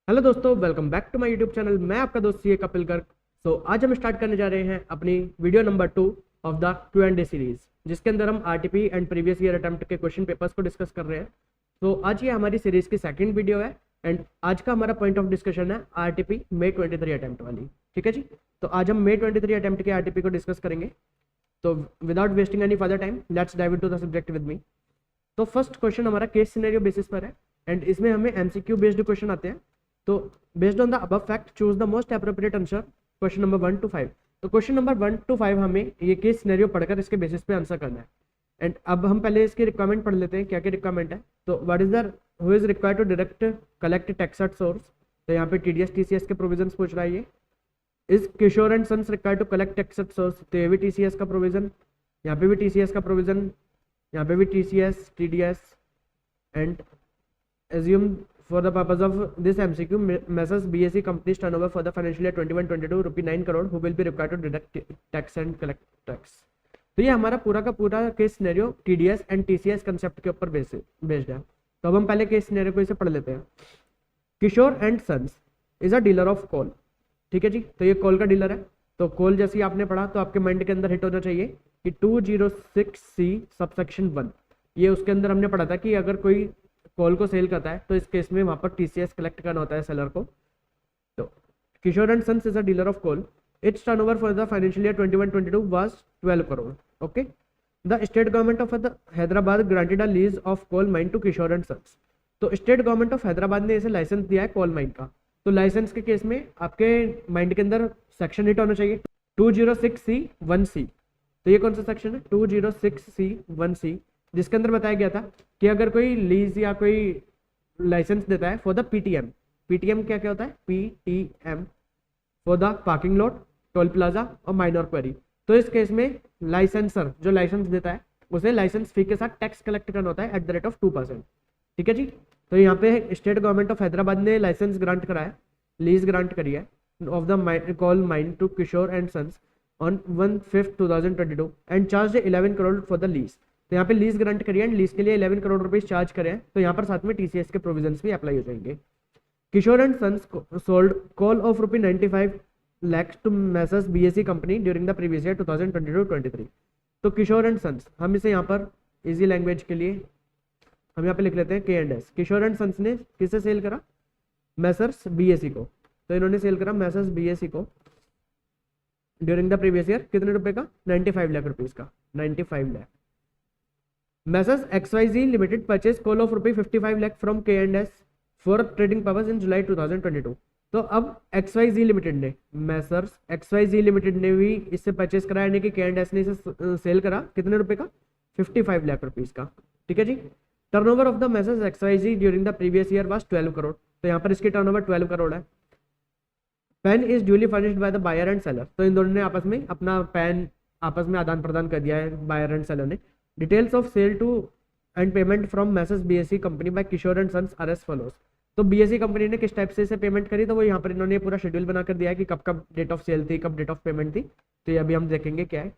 Hello दोस्तों, welcome back to my YouTube channel. मैं आपका दोस्त सीए कपिल गर्ग। आज हम स्टार्ट करने जा रहे हैं अपनी video number 2 of the Q&A series, जिसके अंदर हम RTP and previous year attempt के क्वेश्चन पेपर्स को डिस्कस कर रहे हैं। आज ये हमारी सीरीज की सेकंड वीडियो है एंड आज का हमारा पॉइंट ऑफ डिस्कशन है आरटीपी May 23 अटेम्प्ट वाली। ठीक है जी। तो आज हम May 23 अटेम्प्ट के आरटीपी को डिस्कस करेंगे। तो without wasting any further time, let's dive into the subject with me. तो फर्स्ट क्वेश्चन हमारा केस सिनेरियो बेसिस पर है एंड इसमें हमें एमसीक्यू बेस्ड क्वेश्चन आते हैं। तो based on the above fact choose the most appropriate answer question number 1 to 5। तो क्वेश्चन नंबर 1 to 5 हमें ये केस सिनेरियो पढ़कर इसके बेसिस पे आंसर करना है। एंड अब हम पहले इसकी रिक्वायरमेंट पढ़ लेते हैं, क्या क्या रिक्वायरमेंट है। तो what is the who is required to direct collect tax at source. तो यहाँ पे टीडीएस टीसीएस के प्रोविजंस पूछ रहा है ये। Is Kishore and Sons required to collect tax at source. तो ये भी टीसीएस का प्रोविजन, यहाँ पे भी टीसीएस का प्रोविजन, यहाँ पे भी TCS TDS. And assume for the purpose of this MCQ, Messrs BSE companies turnover for the financial year 21-22 रुपये 9 crore who will be required to deduct tax and collect tax। तो ये हमारा पूरा का पूरा case scenario TDS and TCS concept के ऊपर based है। तो अब हम पहले केस सिनेरियो को इसे पढ़ लेते हैं। Kishore and Sons is a dealer of coal. ठीक है जी। तो ये कोल का डीलर है। तो कोल जैसे आपने पढ़ा तो आपके माइंड के अंदर हिट होना चाहिए कि 206C सबसेक्शन 1, ये उसके अंदर हमने पढ़ा था कि अगर कोई कोल को सेल करता है तो इस केस में वहां पर टीसीएस कलेक्ट करना होता है सेलर को। तो Kishore and Sons is a dealer of coal. Its turnover for the financial year 21-22 was 12 crore. Okay. The state government of Hyderabad granted a lease of coal mine to Kishore and Sons. तो state government of Hyderabad ने इसे licence दिया है coal mine का। तो licence के case में आपके माइंड के अंदर सेक्शन हिट होना चाहिए 206C1C। तो ये कौन सा सेक्शन है? 206C1C, जिसके अंदर बताया गया था कि अगर कोई लीज या कोई लाइसेंस देता है फॉर द पीटीएम। पीटीएम क्या क्या होता है? PTM for the parking lot, toll plaza और माइनर क्वेरी। तो इस केस में लाइसेंसर जो लाइसेंस देता है उसे लाइसेंस फी के साथ टैक्स कलेक्ट करना होता है @2%। ठीक है जी। तो यहाँ पे स्टेट गवर्नमेंट ऑफ हैदराबाद ने लाइसेंस ग्रांट करा है, लीज ग्रांट करी है of the coal mine to Kishore and Sons on 1/5/2022 and charge 11 crore for the lease. तो यहाँ पे लीज ग्रांट करिए एंड लीज के लिए 11 करोड़ रुपीस चार्ज करें। तो यहाँ पर साथ में टीसीएस के प्रोविजंस भी अप्लाई हो जाएंगे। Kishore and Sons sold coal of ₹95 lakh to Messrs BSE company during the previous year 2022-23। तो किशोर एंड सन्स, हम इसे यहाँ पर इजी लैंग्वेज के लिए हम यहाँ पे लिख लेते हैं K&S। किशोर एंड सन्स ने किसे सेल करा? मैसर्स बीएसई को। तो इन्होंने सेल करा मैसर्स बीएसई को ड्यूरिंग द प्रीवियस ईयर कितने रुपए का? 95 लाख रुपीज का, 95 lakh. Messrs XYZ Limited purchased coal of ₹55 lakh from K&S for trading purpose in July 2022। तो अब XYZ Limited ने, Messrs XYZ Limited ने भी इससे परचेस करा, यानी कि K&S ने इसे सेल करा कितने रुपए का? 55 लाख रुपीस का। ठीक है जी। Turnover of the Messrs XYZ during the previous year was 12 crore. तो यहाँ पर इसकी टर्नओवर 12 करोड़ है। PAN is duly furnished by the buyer and seller. तो इन दोनों ने आपस में अपना पैन आपस में आदान प्रदान कर दिया है, बायर एंड सेलर ने। Details of sale to and payment from Messrs BSE company by Kishore and Sons are as follows. तो बीएसई कंपनी ने किस टाइप से इसे पेमेंट करी, तो वो यहाँ पर इन्होंने पूरा शेड्यूल बनाकर दिया है कि कब कब डेट ऑफ सेल थी, कब डेट ऑफ पेमेंट थी। तो ये अभी हम देखेंगे क्या है।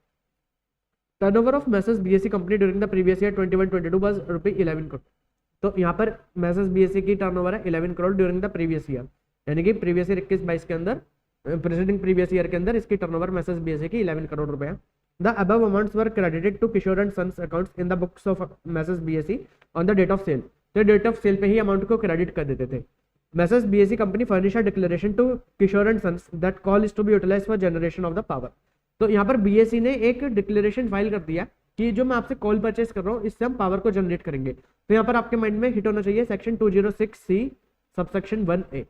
Turnover of message BSE company during the previous year 21-22 was ₹11 crore. तो यहाँ पर मैसेज बीएसई की टर्नओवर है 11 crore during the previous year, यानी कि प्रीवियस ईयर 21-22 के अंदर, प्रेसिडेंट प्रीवियस ईयर के अंदर इसकी टर्नओवर मैसेज बीएसई की 11 करोड़ रुपए है। The above amounts were credited to Kishore and Sons accounts in the books of Messrs BSE on the date of sale। तो डेट ऑफ सेल पे ही अमाउंट को credit कर देते थे। Messrs BSE company furnish a declaration to Kishore and Sons that coal is to be utilized for generation of the power। तो यहाँ पर BSE ने एक डिक्लेरेशन फाइल कर दिया कि जो मैं आपसे कॉल परचेस कर रहा हूँ इससे हम पावर को जनरेट करेंगे। तो यहाँ पर आपके माइंड में हिट होना चाहिए सेक्शन 206C सबसेक्शन 1A।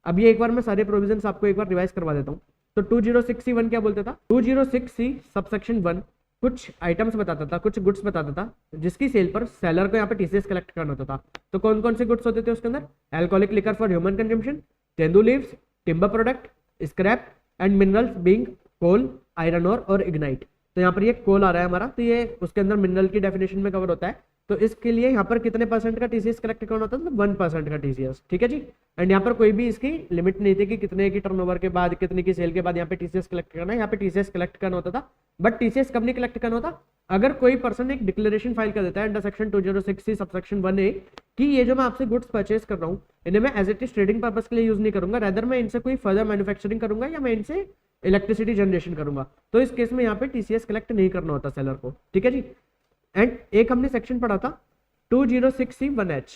अब ये एक बार मैं सारे प्रोविजंस आपको एक बार रिवाइज करवा देता हूँ। तो 206C1 क्या बोलता था? 206C सबसेक्शन 1 कुछ आइटम्स बताता था, कुछ गुड्स बताता था जिसकी सेल पर सेलर को यहाँ पे टीसीएस कलेक्ट करना होता था। तो कौन कौन से गुड्स होते थे उसके अंदर? Alcoholic liquor for human consumption, tendu leaves, timber product, scrap and minerals being coal, iron ore और इग्नाइट। तो यहाँ पर ये कोल आ रहा है हमारा, तो ये उसके अंदर मिनरल की डेफिनेशन में कवर होता है। तो इसके लिए यहाँ पर कितने परसेंट का टीसीएस कलेक्ट करना होता है, 1% का टीसीएस, ठीक है जी। एंड यहाँ पर कोई भी इसकी लिमिट नहीं थी कि कितने की टर्नओवर के बाद, कितने की सेल के बाद यहाँ पे टीसीएस कलेक्ट करना है। यहाँ पे टीसीएस कलेक्ट करना होता था, बट टीसीएस कब नहीं कलेक्ट करना होता, अगर कोई पर्सन एक डिक्लेरेशन फाइल कर देता है under section 206C subsection 1A कि ये जो मैं आपसे गुड्स परचेज कर रहा हूँ इन्हें मैं as it is trading purpose के लिए यूज नहीं करूंगा, रेदर मैं इनसे कोई फर्दर मैन्युफैक्चरिंग करूंगा या मैं इनसे इलेक्ट्रिसिटी जनरेशन करूंगा, तो इस केस में यहाँ पे टीसीएस कलेक्ट नहीं करना होता सेलर को, ठीक है जी। एंड एक हमने सेक्शन पढ़ा था 206C1H।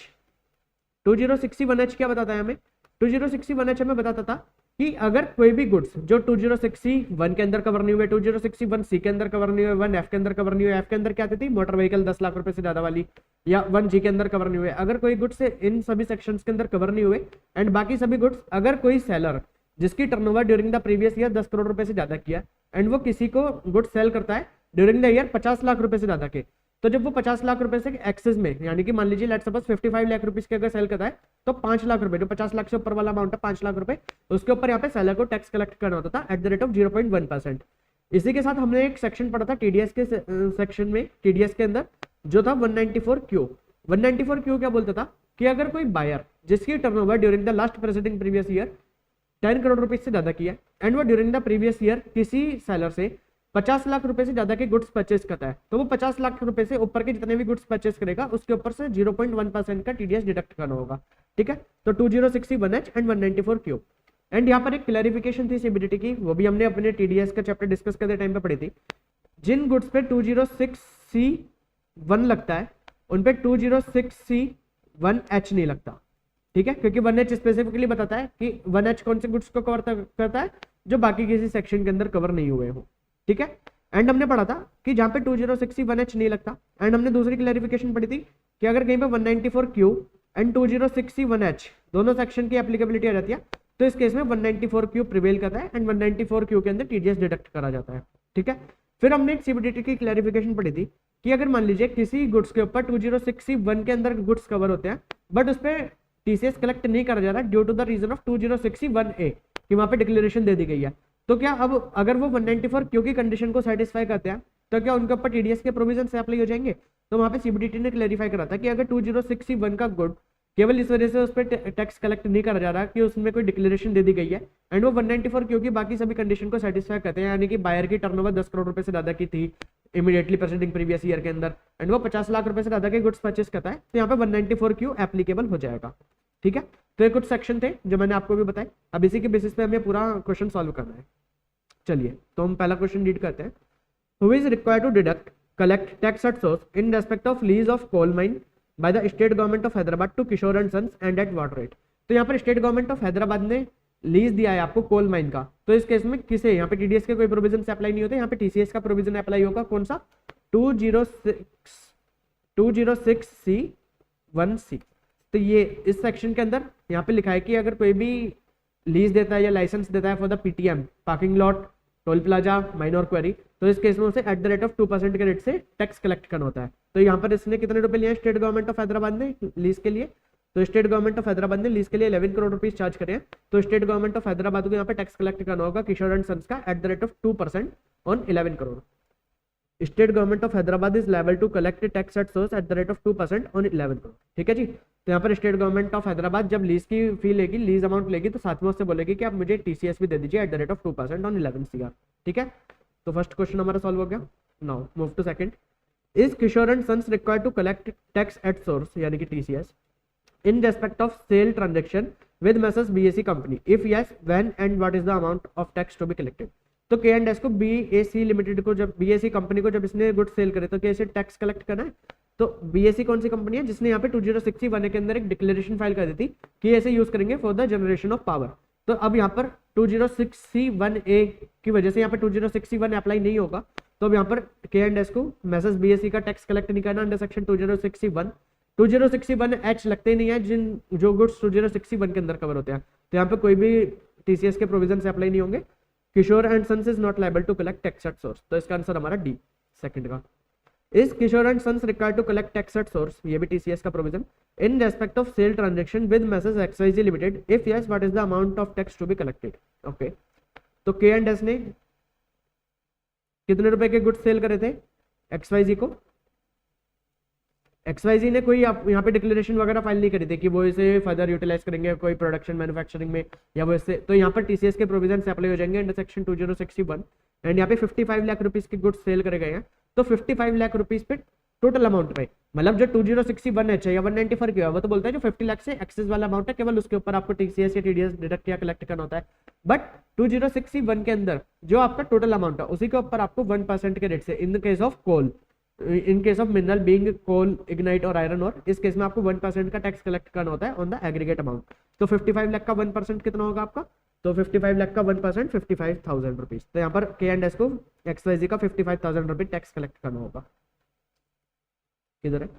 206C1H क्या बताता है हमें, 206C1H हमें बताता था कि अगर कोई भी गुड्स जो 206C1 के अंदर कवर नहीं हुए, 206C1C के अंदर कवर नहीं हुए, 1F के अंदर कवर नहीं हुए, F के अंदर क्या आती थी मोटर व्हीकल 10 लाख रुपए से ज्यादा वाली, या 1G के अंदर कवर नहीं हुए, अगर कोई गुड्स इन सभी सेक्शंस के अंदर कवर नहीं हुए एंड बाकी सभी गुड्स, अगर कोई सेलर जिसकी turnover during the previous year 10 crore रुपए से ज्यादा किया एंड वो किसी को गुड्स सेल करता है ड्यूरिंग द ईयर 50 लाख रुपए से ज्यादा के, तो जब वो 50 लाख रुपए से एक्सेस में, यानी कि मान लीजिए लेट्स सपोज 55 लाख रुपीस के अगर सेल करता है तो 5 लाख रुपए, जो 50 लाख से ऊपर वाला अमाउंट है 5 लाख रुपए, उसके ऊपर यहाँ पे सेलर को टैक्स कलेक्ट करना होता था एट द रेट ऑफ 0.1%। इसी के साथ हमने एक सेक्शन पढ़ा था टीडीएस के सेक्शन में, टीडीएस के अंदर जो था 194Q। 194Q क्या बोलता था कि अगर कोई बायर जिसकी turnover during the last presiding previous year 10 crore रुपए से ज्यादा किया एंड वो ड्यूरिंग द प्रीवियस ईयर किसी सेलर से 50 लाख रुपए से ज्यादा के गुड्स परचेज करता है, तो वो 50 लाख रुपए से ऊपर के जितने भी गुड्स परचेज करेगा उसके ऊपर से 0.1% का टीडीएस डिडक्ट करना होगा, ठीक है। तो 206C1H एंड 194Q। एंड यहाँ पर एक क्लैरिफिकेशन थी सीबीडीटी की, वो भी हमने अपने टीडीएस का चैप्टर डिस्कस करते टाइम पे पढ़ी थी। जिन गुड्स पे 206C1 लगता है उन पे 206C1H नहीं लगता, ठीक है, क्योंकि 1H स्पेसिफिकली बताता है कि 1H कौन से गुड्स को कवर करता है, जो बाकी किसी सेक्शन के अंदर कवर नहीं हुए हो, ठीक है। एंड हमने पढ़ा था कि जहां पे 206C1H नहीं लगता, एंड हमने दूसरी क्लैरिफिकेशन पढ़ी थी कि अगर कहीं पे 194Q एंड 206C1H दोनों सेक्शन की एप्लीकेबिलिटी आ जाती है तो इस केस में 194Q प्रिवेल करता है एंड 194Q के अंदर टीडीएस डिडक्ट करा जाता है, ठीक है। फिर हमने एक सीबीडीटी की क्लैरिफिकेशन पढ़ी थी कि अगर मान लीजिए किसी गुड्स के ऊपर 206C1 के अंदर गुड्स कवर होते हैं बट उस पर टीसीएस कलेक्ट नहीं करा जा रहा due to the reason of 206C1A कि वहां पे डिक्लेरेशन दे दी गई है, तो क्या अब अगर वो 194Q की कंडीशन को सेटिस्फाई करते हैं तो क्या उनके ऊपर टीडीएस के प्रोविजन से अप्लाई हो जाएंगे। तो वहां पे सीबीडीटी ने क्लैरिफाई करा था कि अगर 206C1 का गुड केवल इस वजह से उस पर टैक्स कलेक्ट नहीं करा जा रहा कि उसमें कोई डिक्लेरेशन दे दी गई है एंड वो 194Q की बाकी सभी कंडीशन को सेटिस्फाई करते हैं, यानी कि बायर की टर्नओवर 10 करोड़ रुपए से ज्यादा की थी इमीडिएटली प्रेसिडिंग प्रीवियस ईयर के अंदर एंड वो 50 लाख रुपए से ज्यादा के गुड्स परचेस करता है, तो यहाँ पे 194Q एप्लीकेबल हो जाएगा, ठीक है। तो ये कुछ सेक्शन थे जो मैंने आपको भी बताए, अब इसी के बेसिस पे हमें पूरा क्वेश्चन सॉल्व करना है। चलिए तो हम पहला क्वेश्चन रीड करते हैं। Who is required to deduct collect tax at source in respect of lease of coal mine by the state government of Hyderabad to Kishore and Sons and at what rate. तो यहाँ पर स्टेट गवर्नमेंट ऑफ हैदराबाद ने lease दिया है आपको coal mine का, तो इस केस में किसे यहाँ पे टीडीएस के कोई प्रोविजन से अप्लाई नहीं होते, यहाँ पे टीसीएस का प्रोविजन अप्लाई होगा, कौन सा 206C1C। तो ये इस सेक्शन के अंदर यहाँ पे लिखा है कि अगर कोई भी लीज देता है या लाइसेंस देता है for the PTM parking lot toll plaza minor query, तो इस केस में उसे एट द रेट ऑफ 2% के रेट से टैक्स कलेक्ट करना होता है। तो यहाँ पर इसने कितने रुपए लिए स्टेट गवर्नमेंट ऑफ हैदराबाद ने लीज के लिए, तो स्टेट गवर्नमेंट ऑफ हैदराबाद ने लीज के लिए 11 करोड़ रुपीस चार्ज करे हैं, तो स्टेट गवर्नमेंट ऑफ हैदराबाद को यहाँ पे टैक्स कलेक्ट करना होगा किशोर एंड सन्स का at the rate of 2% on 11 crore. State government of Hyderabad is liable to collect tax at source at the rate of 2% on 11 crore, ठीक है जी। तो यहाँ पर स्टेट गवर्नमेंट ऑफ हैदराबाद जब लीज की फी लेगी, लीज अमाउंट लेगी, तो साथ में उससे बोलेगी कि आप मुझे टीसीएस भी दे दीजिए eight the rate of 2% on 11 CR, ठीक है। तो फर्स्ट क्वेश्चन हमारा सॉल्व हो गया। Now move to second. Is Kishore and Sons required to collect tax at source यानी कि TCS in respect of sale transaction with Messrs BAC company? If yes, when and what is the amount of tax to be collected? तो K&S को BAC limited को जब BAC company को जब इसने good cell करे तो कैसे टैक्स कलेक्ट करना है। तो BAC कौन सी कंपनी है जिसने यहाँ पे 206C1 के अंदर एक डिक्लेरेशन फाइल कर दी थी कि ऐसे यूज करेंगे for the generation of power. तो अब यहाँ पर 206C1A की वजह से यहाँ पर 206C1 अप्लाई नहीं होगा, तो अब यहाँ पर K&S को Messrs BAC का टैक्स कलेक्ट नहीं करना अंडर सेक्शन 206C1। 206C1H लगते ही नहीं है जिन जो गुड्स 206C1 के अंदर कवर होते हैं, तो यहाँ पे कोई भी टीसीएस के प्रोविजन से अप्लाई नहीं होंगे। Kishore and Sons is not liable to collect tax at source, तो इसका आंसर हमारा डी सेकंड का। Is Kishore and Sons required to collect tax at source, ये भी टीसीएस का provision, in respect of sale transaction with Messrs XYZ limited, if yes what is the amount of tax to be collected. Okay, तो K&S ने कितने रुपए के goods sale करे थे एक्सवाईजी को, XYZ ने कोई यहाँ पे डिक्लेरेशन वगैरह फाइल नहीं करी थी कि वो इसे फर्दर यूटिलाइज करेंगे कोई प्रोडक्शन मैन्युफैक्चरिंग में या वो इससे, तो यहाँ पर TCS के प्रोविजन अप्लाई हो जाएंगे अंडर सेक्शन 2061 एंड यहाँ पे 55 लाख रुपीज के गुड्स सेल करे गए हैं। तो 55 लाख रुपीज पे टोटल अमाउंट पे, मतलब जो 2061 है या 194 की है वो तो बोलता है जो 50 लाख से एक्सेस वाला अमाउंट है केवल उसके ऊपर आपको TCS या TDS डिडक्ट या कलेक्ट करना होता है। बट 2061 के अंदर जो आपका टोटल अमाउंट है उसी के ऊपर आपको 1% के रेट से in case of coal, in case of mineral being coal, lignite और आयरन और, इस केस में आपको 1% का टैक्स कलेक्ट करना होता है ऑन द एग्रीगेट अमाउंट। तो 55 लाख का 1% कितना होगा आपका, तो 55 लाख का 1% 55,000 रुपीज। तो यहाँ पर K&S को XYZ का 55,000 रुपीज टैक्स कलेक्ट करना होगा। किधर है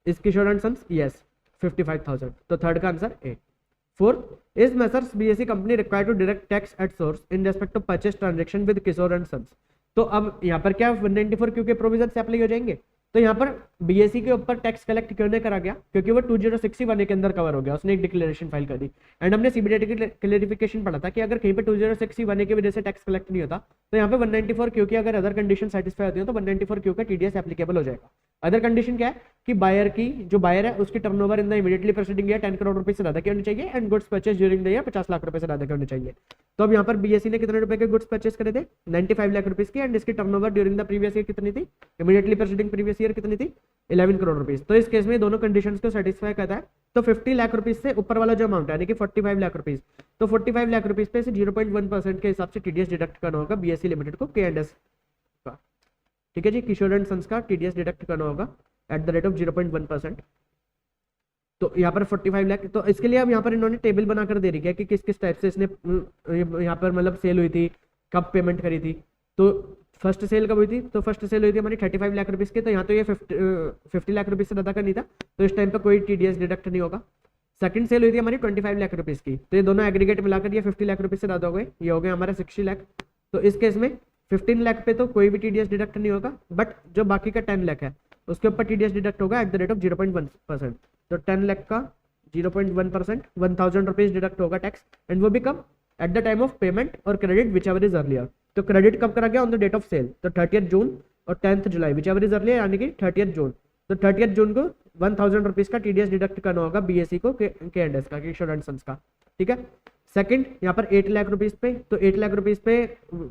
इस किशोर एंड सन्स, यस 55,000। तो थर्ड का answer A. Fourth, is Messrs BSE company required to direct tax at source in respect of purchase transaction with Kishore and Sons. तो अब यहाँ पर क्या 194 क्यू के प्रोविजन से अप्लाई हो जाएंगे। तो यहाँ पर BSE के ऊपर टैक्स कलेक्ट क्यों नहीं करा गया, क्योंकि वो 2061 के अंदर कवर हो गया, उसने एक डिक्लेरेशन फाइल कर दी। एंड हमने CBDT की क्लेरिफिकेशन पढ़ा था कि अगर कहीं पे 2061 की वजह से टैक्स कलेक्ट नहीं होता तो यहाँ पे 194 क्यू की अगर अदर कंडीशन सेटिस्फाई होती है तो 194 क्यू का TDS एप्लीकेबल हो जाएगा। अदर कंडीशन क्या है कि बायर की, जो बायर है उसकी turnover in the immediately presiding year 10 crore रुपए से ज्यादा की होनी चाहिए and goods purchase during the year 50 lakh रुपए से ज्यादा की होनी चाहिए। तो अब यहाँ पर BSE ने कितने रुपए के गुड्स परचेज करे थे, 95 लाख रुपीज की, एंड इसकी turnover during the previous year कितनी थी, इमीडिएटली प्रेसिडिंग प्रीवियस ईयर कितनी थी, 11 करोड़ रुपीज। तो इस केस में दोनों कंडीशंस को सेटिस्फाई करता है। तो 50 लाख रुपीज से ऊपर वाला जो अमाउंट है यानी कि 45 लाख रुपीज, तो 45 लाख रुपीज पे से 0.1% के हिसाब से TDS डिडक्ट करना होगा BSE लिमिटेड को K&S का। ठीक है जी, किशोर एंड सन्स का TDS डिडक्ट करना होगा एट द रेट ऑफ 0.1%। तो यहाँ पर 45 लाख, तो इसके लिए अब यहाँ पर इन्होंने टेबल बनाकर दे रही है कि किस किस टाइप से इसने यहाँ पर मतलब सेल हुई थी, कब पेमेंट करी थी। तो फर्स्ट सेल कब हुई थी, तो फर्स्ट सेल हुई थी हमारी 35 लाख रुपीज की, तो यहाँ तो ये 50 लाख रुपीज से ज्यादा का नहीं था, तो इस टाइम पे कोई TDS डिडक्ट नहीं होगा। सेकंड सेल हुई थी हमारी 25 लाख रुपीज की, तो ये दोनों एग्रीगेट मिलाकर ये 50 लाख रुपीज से ज्यादा हो गए, ये हो गए हमारा 60 लाख। तो इस केस में 15 लाख पे तो कोई भी TDS डिडक्ट नहीं होगा, बट जो बाकी का 10 लाख है उसके ऊपर TDS डिडक्ट होगा एट द रेट ऑफ 0.1%। तो 10 लाख का 0.1% 1000 रुपीज डिडक्ट होगा टैक्स, एंड वो भी कब, at the time of payment और credit whichever is earlier. तो क्रेडिट कब करा गया, on the date of sale, तो 30 जून और 10 जुलाई विच एवर इज अर्लियर, यानी कि 30 जून। तो 30 जून को 1000 रुपीज का TDS डिडक्ट करना होगा BSE को K&S का, किशोर एंड सन्स का। ठीक है। सेकंड, यहाँ पर 8 लाख रुपीज पे, तो 8 लाख रुपीज पे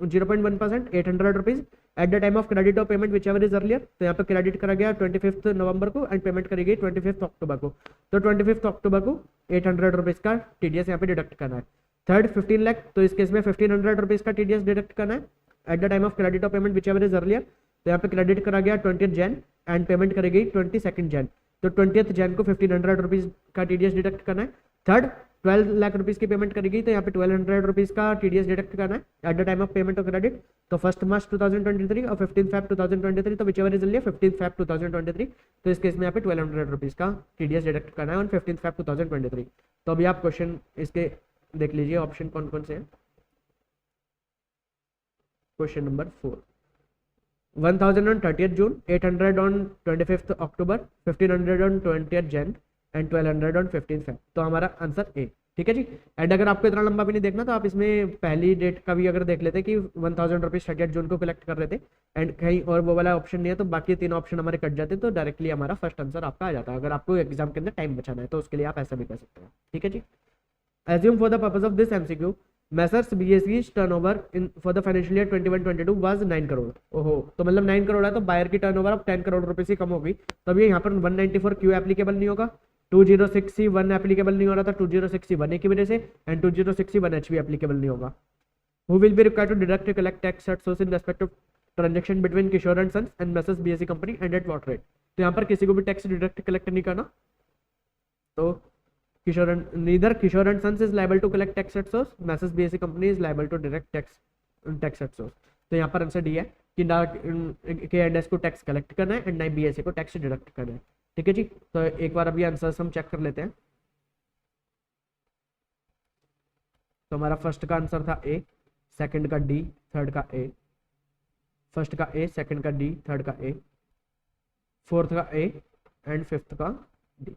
0.1% 800 rupees at the time of credit और payment whichever is earlier. तो यहाँ पर क्रेडिट करा गया 25 नवंबर को एंड पेमेंट करी गई 25 अक्टूबर को। तो 25 अक्टूबर को 800 रुपीज का TDS यहाँ पे डिडक्ट करना है। थर्ड 15 लाख, तो इस केस में 1500 रुपीज का TDS डिडक्ट करना है at the time of credit और payment whichever is earlier. तो यहाँ पे क्रेडिट करा गया 20 जैन एंड पेमेंट करी गई 22 जैन। तो 20 जैन को 1500 रुपीज का TDS डिडक्ट करना है। थर्ड 12 लाख रुपीज की पेमेंट करी गई, तो यहाँ पे 1200 रुपीज का TDS डिडक्ट करना है at the time of payment और क्रेडिट। तो 1 मार्च 2023 और 15 Feb 2023, तो विचेवर इज अर्लियर 15 Feb 2023। तो इस केस में यहाँ पे 1200 रुपीज का TDS डिडक्ट करना है ऑन 15 Feb 2023। तो अभी आप क्वेश्चन इसके देख लीजिए, ऑप्शन कौन कौन से हैं। Question number 4, 1000 on 30th June, 800 on 25th October, 1500 on 20th Jan and 1200 on 15th Feb। तो हमारा आंसर ए। ठीक है जी। एंड अगर आपको इतना लंबा भी नहीं देखना तो आप इसमें पहली डेट का भी अगर देख लेते कि 1000 रुपीज 30 जून को कलेक्ट कर रहे थे एंड कहीं और वो वाला ऑप्शन नहीं है तो बाकी 3 ऑप्शन हमारे कट जाते, तो डायरेक्टली हमारा फर्स्ट आंसर आपका आ जाता है। अगर आपको एग्जाम के अंदर टाइम बचाना है तो उसके लिए आप ऐसा भी कर सकते हैं। ठीक है जी। Assume for the purpose of this MCQ, Messrs BSE's turnover in for the financial year 21-22 was 9 crore. ओहो, तो मतलब 9 करोड़ है तो बायर की टर्नओवर अब 10 करोड़ रुपए से कम होगी, तब ये यहाँ पर 194 क्यू एप्लीकेबल नहीं होगा, 206C1 एप्लीकेबल नहीं हो रहा था 206C1A की वजह से, एंड 206C1H भी एप्लीकेबल नहीं होगा। Who will be required to deduct to collect tax at source in respect of transaction between Kishore and Sons and Messrs BSE company and at what rate। तो यहाँ पर किसी को भी टैक्स डिडक्ट कलेक्ट नहीं करना, तो neither Kishore and Sons is liable to collect tax at source, Messrs BSE company is liable to direct tax at source। तो यहाँ पर आंसर डी है कि ना K&S को टैक्स कलेक्ट करना है एंड ना BSE को टैक्स डिडक्ट करना है। ठीक है जी। तो एक बार अभी आंसर हम चेक कर लेते हैं। तो हमारा फर्स्ट का आंसर था ए, सेकंड का डी, थर्ड का ए, फर्स्ट का ए, सेकंड का डी, थर्ड का ए, फोर्थ का ए एंड फिफ्थ का डी,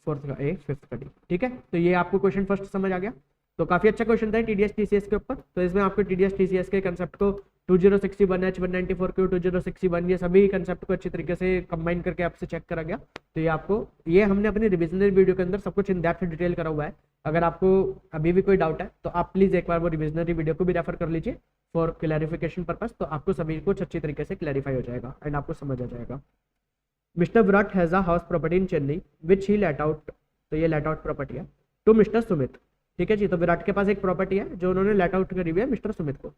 फोर्थ का ए, फिफ्थ का डी। ठीक है। तो ये आपको क्वेश्चन फर्स्ट समझ आ गया। तो काफी अच्छा क्वेश्चन था TDS TCS के ऊपर। तो इसमें आपको TDS TCS के कंसेप्ट को 2061 H 194Q 2061 ये सभी कंसेप्ट को अच्छी तरीके से कंबाइन करके आपसे चेक करा गया। तो ये आपको, ये हमने अपनी रिविजनरी वीडियो के अंदर सब कुछ इन डेप्थ डिटेल करा हुआ है। अगर आपको अभी भी कोई डाउट है तो आप प्लीज एक बार वो रिविजनरी वीडियो को भी रेफर कर लीजिए फॉर क्लैरिफिकेशन पर्पस, तो आपको सभी कुछ अच्छी तरीके से क्लैरिफाई हो जाएगा एंड आपको समझ आ जाएगा। Mister Virat has a house property in Chennai which he let out, तो ये लेट आउट प्रॉपर्टी है टू मिस्टर सुमित। ठीक है जी, तो विराट के पास एक प्रॉपर्टी है जो उन्होंने लेट आउट करी हुई है मिस्टर सुमित को।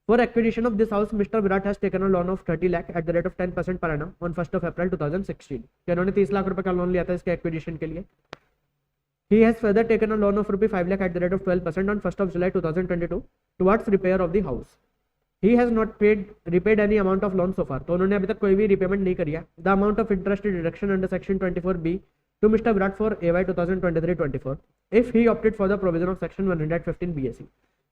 For acquisition of this house mister Virat has taken a loan of 30 lakh at the rate of 10% per annum on 1 अप्रैल 2016। इन्होंने 30 लाख रुपए का लोन लिया था इसके एक्विजिशन के लिए। He has further taken a loan of ₹5 lakh at the rate of 12% on 1st July 2022 towards repair of the house. He has not repaid any amount of loan so far. तो उन्होंने अभी तक कोई भी repayment नहीं करी है। The amount of interest deduction under section 24B to Mr. Virat for AY 2023-24 if he opted for the provision of section 115 BSc।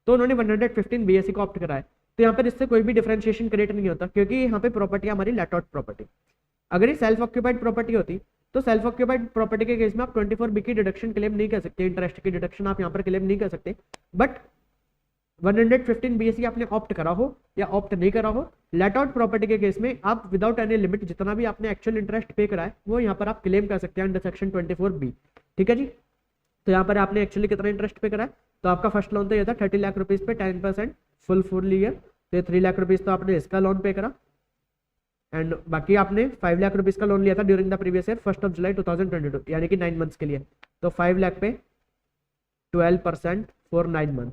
तो उन्होंने 115 BSc को ऑप्ट करा है। तो यहाँ पर इससे कोई भी डिफरेंशिएशन क्रिएट नहीं होता क्योंकि यहाँ पे प्रॉपर्टी हमारी लेट आउट प्रॉपर्टी। अगर ये सेल्फ ऑक्यूपाइड प्रॉपर्टी होती तो सेल्फ ऑक्यूपाइड प्रॉपर्टी के केस में आप 24B की डिडक्शन क्लेम नहीं कर सकते, इंटरेस्ट की डिडक्शन आप यहाँ पर क्लेम नहीं कर सकते। बट 115 BSc आपने ऑप्ट करा हो या ऑप्ट नहीं करा हो, लेट आउट प्रॉपर्टी के केस में आप विदाउट एनी लिमिट जितना भी आपने एक्चुअल इंटरेस्ट पे करा है वो यहाँ पर आप क्लेम कर सकते हैं अंडर सेक्शन 24B। ठीक है जी, तो यहाँ पर आपने एक्चुअली कितना इंटरेस्ट पे करा है, तो आपका फर्स्ट लोन तो ये था 30 लाख रुपीज पे 10% फुल ईयर, तो 3 लाख रुपीज तो आपने इसका लोन पे करा एंड बाकी आपने 5 लाख रुपीज का लोन लिया था ड्यूरिंग द प्रीवियस ईयर 1 जुलाई 2022 यानी कि 9 मंथ्स के लिए। तो 5 लाख पे 12% फॉर 9 मंथ,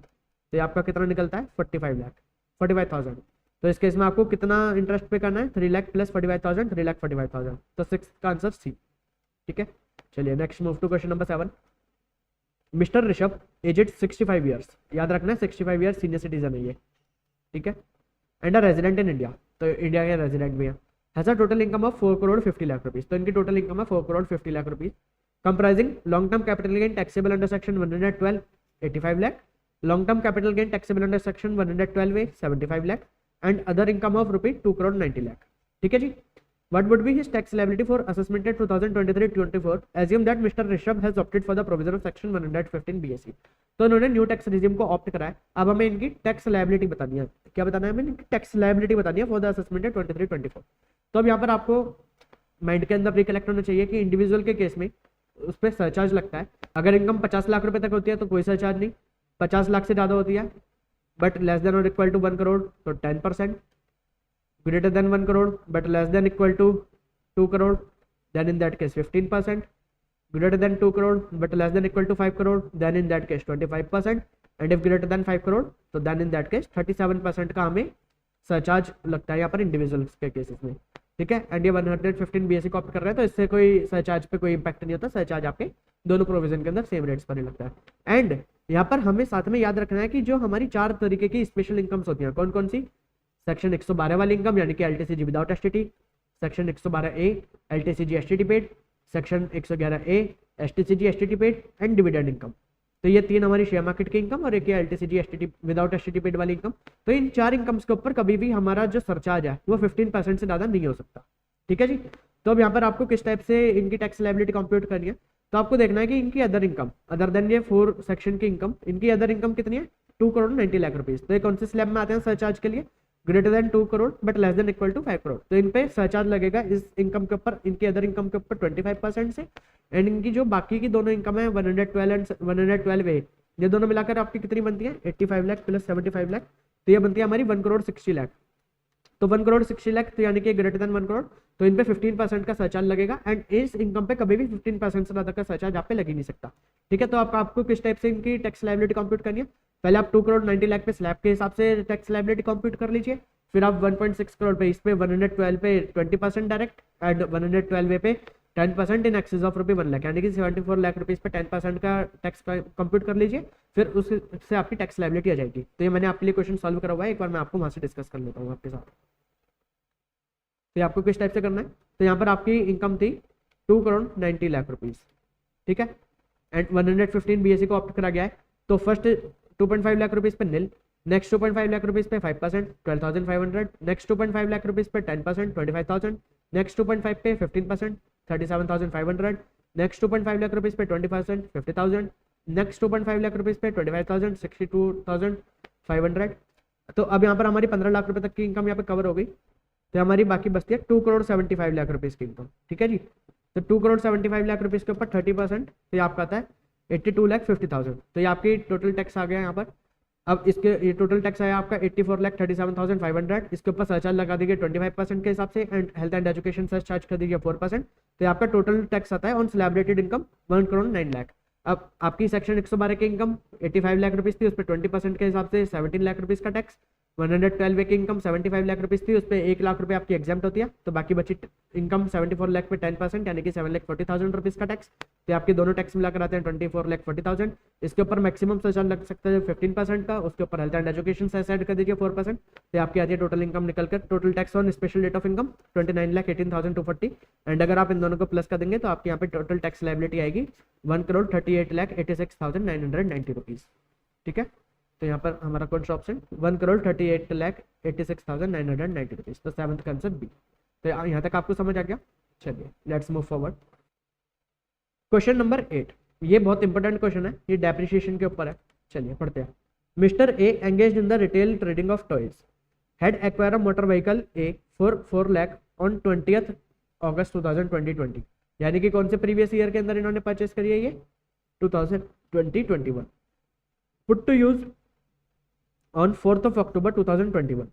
तो आपका कितना निकलता है 45,000। तो इस केस में आपको कितना इंटरेस्ट पे करना है 3 लाख प्लस 45,000, 3,45,000। तो 6 का आंसर सी। ठीक है, चलिए next move to question number 7। Mr Rishabh aged 65 years, याद रखना है 65 ईयर्स सीनियर सिटीजन है ये। ठीक है, and a resident in India, तो इंडिया के रेजिडेंट भी है। Has a total income of 4 crore 50 lakh rupees, तो इनकी टोटल इनकम है 4 crore 50 lakh rupees comprising long term capital gain taxable under section 112 85 lakh, long term capital gain taxable under section 112A 75 lakh and other income of ₹2 crore 90 lakh. ठीक है जी, what would be his tax liability for assessment at 2023-24 assume that Mr. Rishabh has opted for the provision of section 115 BSc। तो इन्होंने new tax regime को opt करा है। अब हमें इनकी टैक्स लायबिलिटी बतानी है। क्या बताना है हमें? इनकी टैक्स लायबिलिटी बतानी है फॉर द असेसमेंट एट 23-24। तो अब यहाँ पर आपको माइंड के अंदर रिकलेक्ट होना चाहिए कि इंडिविजुअल के केस में उस पर सरचार्ज लगता है। अगर इनकम 50 लाख रुपए तक होती है तो कोई सरचार्ज नहीं, 50 लाख से ज़्यादा होती है बट लेस देन और इक्वल टू 1 करोड़ तो 10%, greater than 1 crore but less than equal to 2 crore then in that case 15%, greater than 2 crore but less than equal to 5 crore then in that case 25% and if greater than 5 crore तो then in that case 37% का हमें surcharge लगता है यहाँ पर individuals के cases में। ठीक है, एंड ये 115 BSc को ऑप्ट कर रहे हैं तो इससे कोई सरचार्ज पे कोई इंपैक्ट नहीं होता, सरचार्ज आपके दोनों प्रोविजन के अंदर सेम रेट्स पर ही लगता है। एंड यहाँ पर हमें साथ में याद रखना है कि जो हमारी 4 तरीके की स्पेशल इनकम्स होती हैं कौन कौन सी? सेक्शन 112 वाली इनकम यानी कि LTCG without STT, section 112A LTCG STT paid, section 111A STCG STT paid and dividend income. तो ये 3 हमारी शेयर मार्केट की इनकम और एक LTCG STT without STT paid वाली इनकम। तो इन 4 इनकम्स के ऊपर कभी भी हमारा जो सरचार्ज है वो 15% से ज़्यादा नहीं हो सकता। ठीक है जी, तो अब यहाँ पर आपको किस टाइप से इनकी टैक्स लायबिलिटी कंप्यूट करनी है, तो आपको देखना है कि इनकी अदर इनकम अदर देन ये 4 सेक्शन की इनकम, इनकी अदर इनकम कितनी है 2 करोड़ 90 लाख रुपीज। तो ये कौन से स्लैब में आते हैं सरचार्ज के लिए? Greater than 2 crore but less than equal to 5 crore. तो इन पे सरचार्ज लगेगा इस इनकम के ऊपर, इनकी अदर इनकम के ऊपर 25% से। एंड इनकी जो बाकी की दोनों इनकम है 112 एंड 112A, ये दोनों मिलाकर आपकी कितनी बनती है 85 लाख प्लस 75 लाख, तो ये बनती है हमारी 1 करोड़ 60 लाख। तो 1 करोड़ 60 लाख तो यानी कि ग्रेटर देन 1 करोड़, तो इन पे 15% का सरचार्ज लगेगा एंड इस इनकम पे कभी भी 15% से ज़्यादा का सरचार्ज आप पे लग ही नहीं सकता। ठीक है, तो आपको किस टाइप से इनकी टैक्स लायबिलिटी कंप्यूट करनी है? पहले आप 2 करोड़ 90 लाख पे स्लैब के हिसाब से टैक्स लायबिलिटी कंप्यूट कर लीजिए, फिर आप 1.6 करोड़ पे इस पे 112 पे 20% डायरेक्ट एंड 112 पे 10% इन एक्सेस ऑफ ₹1 लाख यानी कि 74 लाख रुपीज पे 10% का टैक्स कंप्यूट कर लीजिए, फिर उससे आपकी टैक्स लायबिलिटी आ जाएगी। तो ये मैंने आपके लिए क्वेश्चन सॉल्व करा हुआ है, एक बार मैं आपको वहां से डिस्कस कर लेता हूँ आपके साथ। तो आपको किस टाइप से करना है? तो यहाँ पर आपकी इनकम थी 2 करोड़ 90 लाख रुपीज। ठीक है, एंड 115 BSc को ऑप्ट करा गया है। तो फर्स्ट 2.5 लाख रुपीज पे निल, नेक्स्ट 2.5 लाख रुपीज पे 5% 12,500, नेक्स्ट 2.5 लाख रुपीज पे 10% 25,000, नेक्स्ट 2.5 पे 15% 37,500, नेक्स्ट 2.5 लाख रुपीज पे 20% 50,000, नेक्स्ट 2.5 लाख रुपीज पे 25,000 62,500, तो अब यहाँ पर हमारी 15 लाख रुपए तक की इनकम यहाँ पे कवर हो गई। तो हमारी बाकी बचती है 2,75 लाख रुपीज की इनकम। ठीक है जी। तो 2,75 लाख रुपीज के ऊपर 30%, तो ये आपका आता है 82,50,000। तो ये आपकी टोटल टैक्स आ गया यहाँ पर। अब इसके ये टोटल टैक्स आया आपका 84,37,500। इसके ऊपर सरचार्ज लगा दीजिए 25% के हिसाब से, and health and education surcharge कर दीजिए 4%। तो ये आपका टोटल टैक्स आता है ऑन स्लैबरेटेड इनकम 1,09 लाख। अब आपकी सेक्शन 112 की इनकम 85 लाख रुपीज थी, उस पर 20% के हिसाब से 17 लाख रुपीज का टैक्स। 112 की इनकम 75 लाख रुपीज थी, उस पर 1 लाख रुपए आपकी एग्जाम्प्ट होती है। तो बाकी बची इनकम 74 लाख पे 10% यानी कि 7,40,000 रुपीज का टैक्स। तो आपके दोनों टैक्स मिलाकर आते हैं 24,40,000। इसके ऊपर मैक्सिमम सरचार्ज लग सकता है 15% का, उसके ऊपर हेल्थ एंड एजुकेशन से ऐड कर दीजिए 4%। तो आपकी आती है टोटल इनकम निकलकर, total tax on special rate of income 29,18,240। And अगर आप इन दोनों को प्लस कर देंगे तो आपके यहाँ पे टोटल टैक्स लायबिलिटी आएगी 1,38,86,990 रुपीज। ठीक है। तो यहाँ पर हमारा कौन सा ऑप्शन 1,38,86,990 रुपीज। तो 7th आंसर बी। तो यहाँ तक आपको समझ आ गया। चलिए let's move forward. Question number 8, ये बहुत इंपॉर्टेंट क्वेश्चन है, ये डेप्रिसिएशन के ऊपर है। चलिए पढ़ते हैं। Mister A engaged in the retail trading of toys, had acquire a motor vehicle A for 4 lakh on 20th August 2020। यानी कि कौन से प्रीवियस ईयर के अंदर इन्होंने परचेस करी है ये 2020-21। Put to use on 4th October 2021।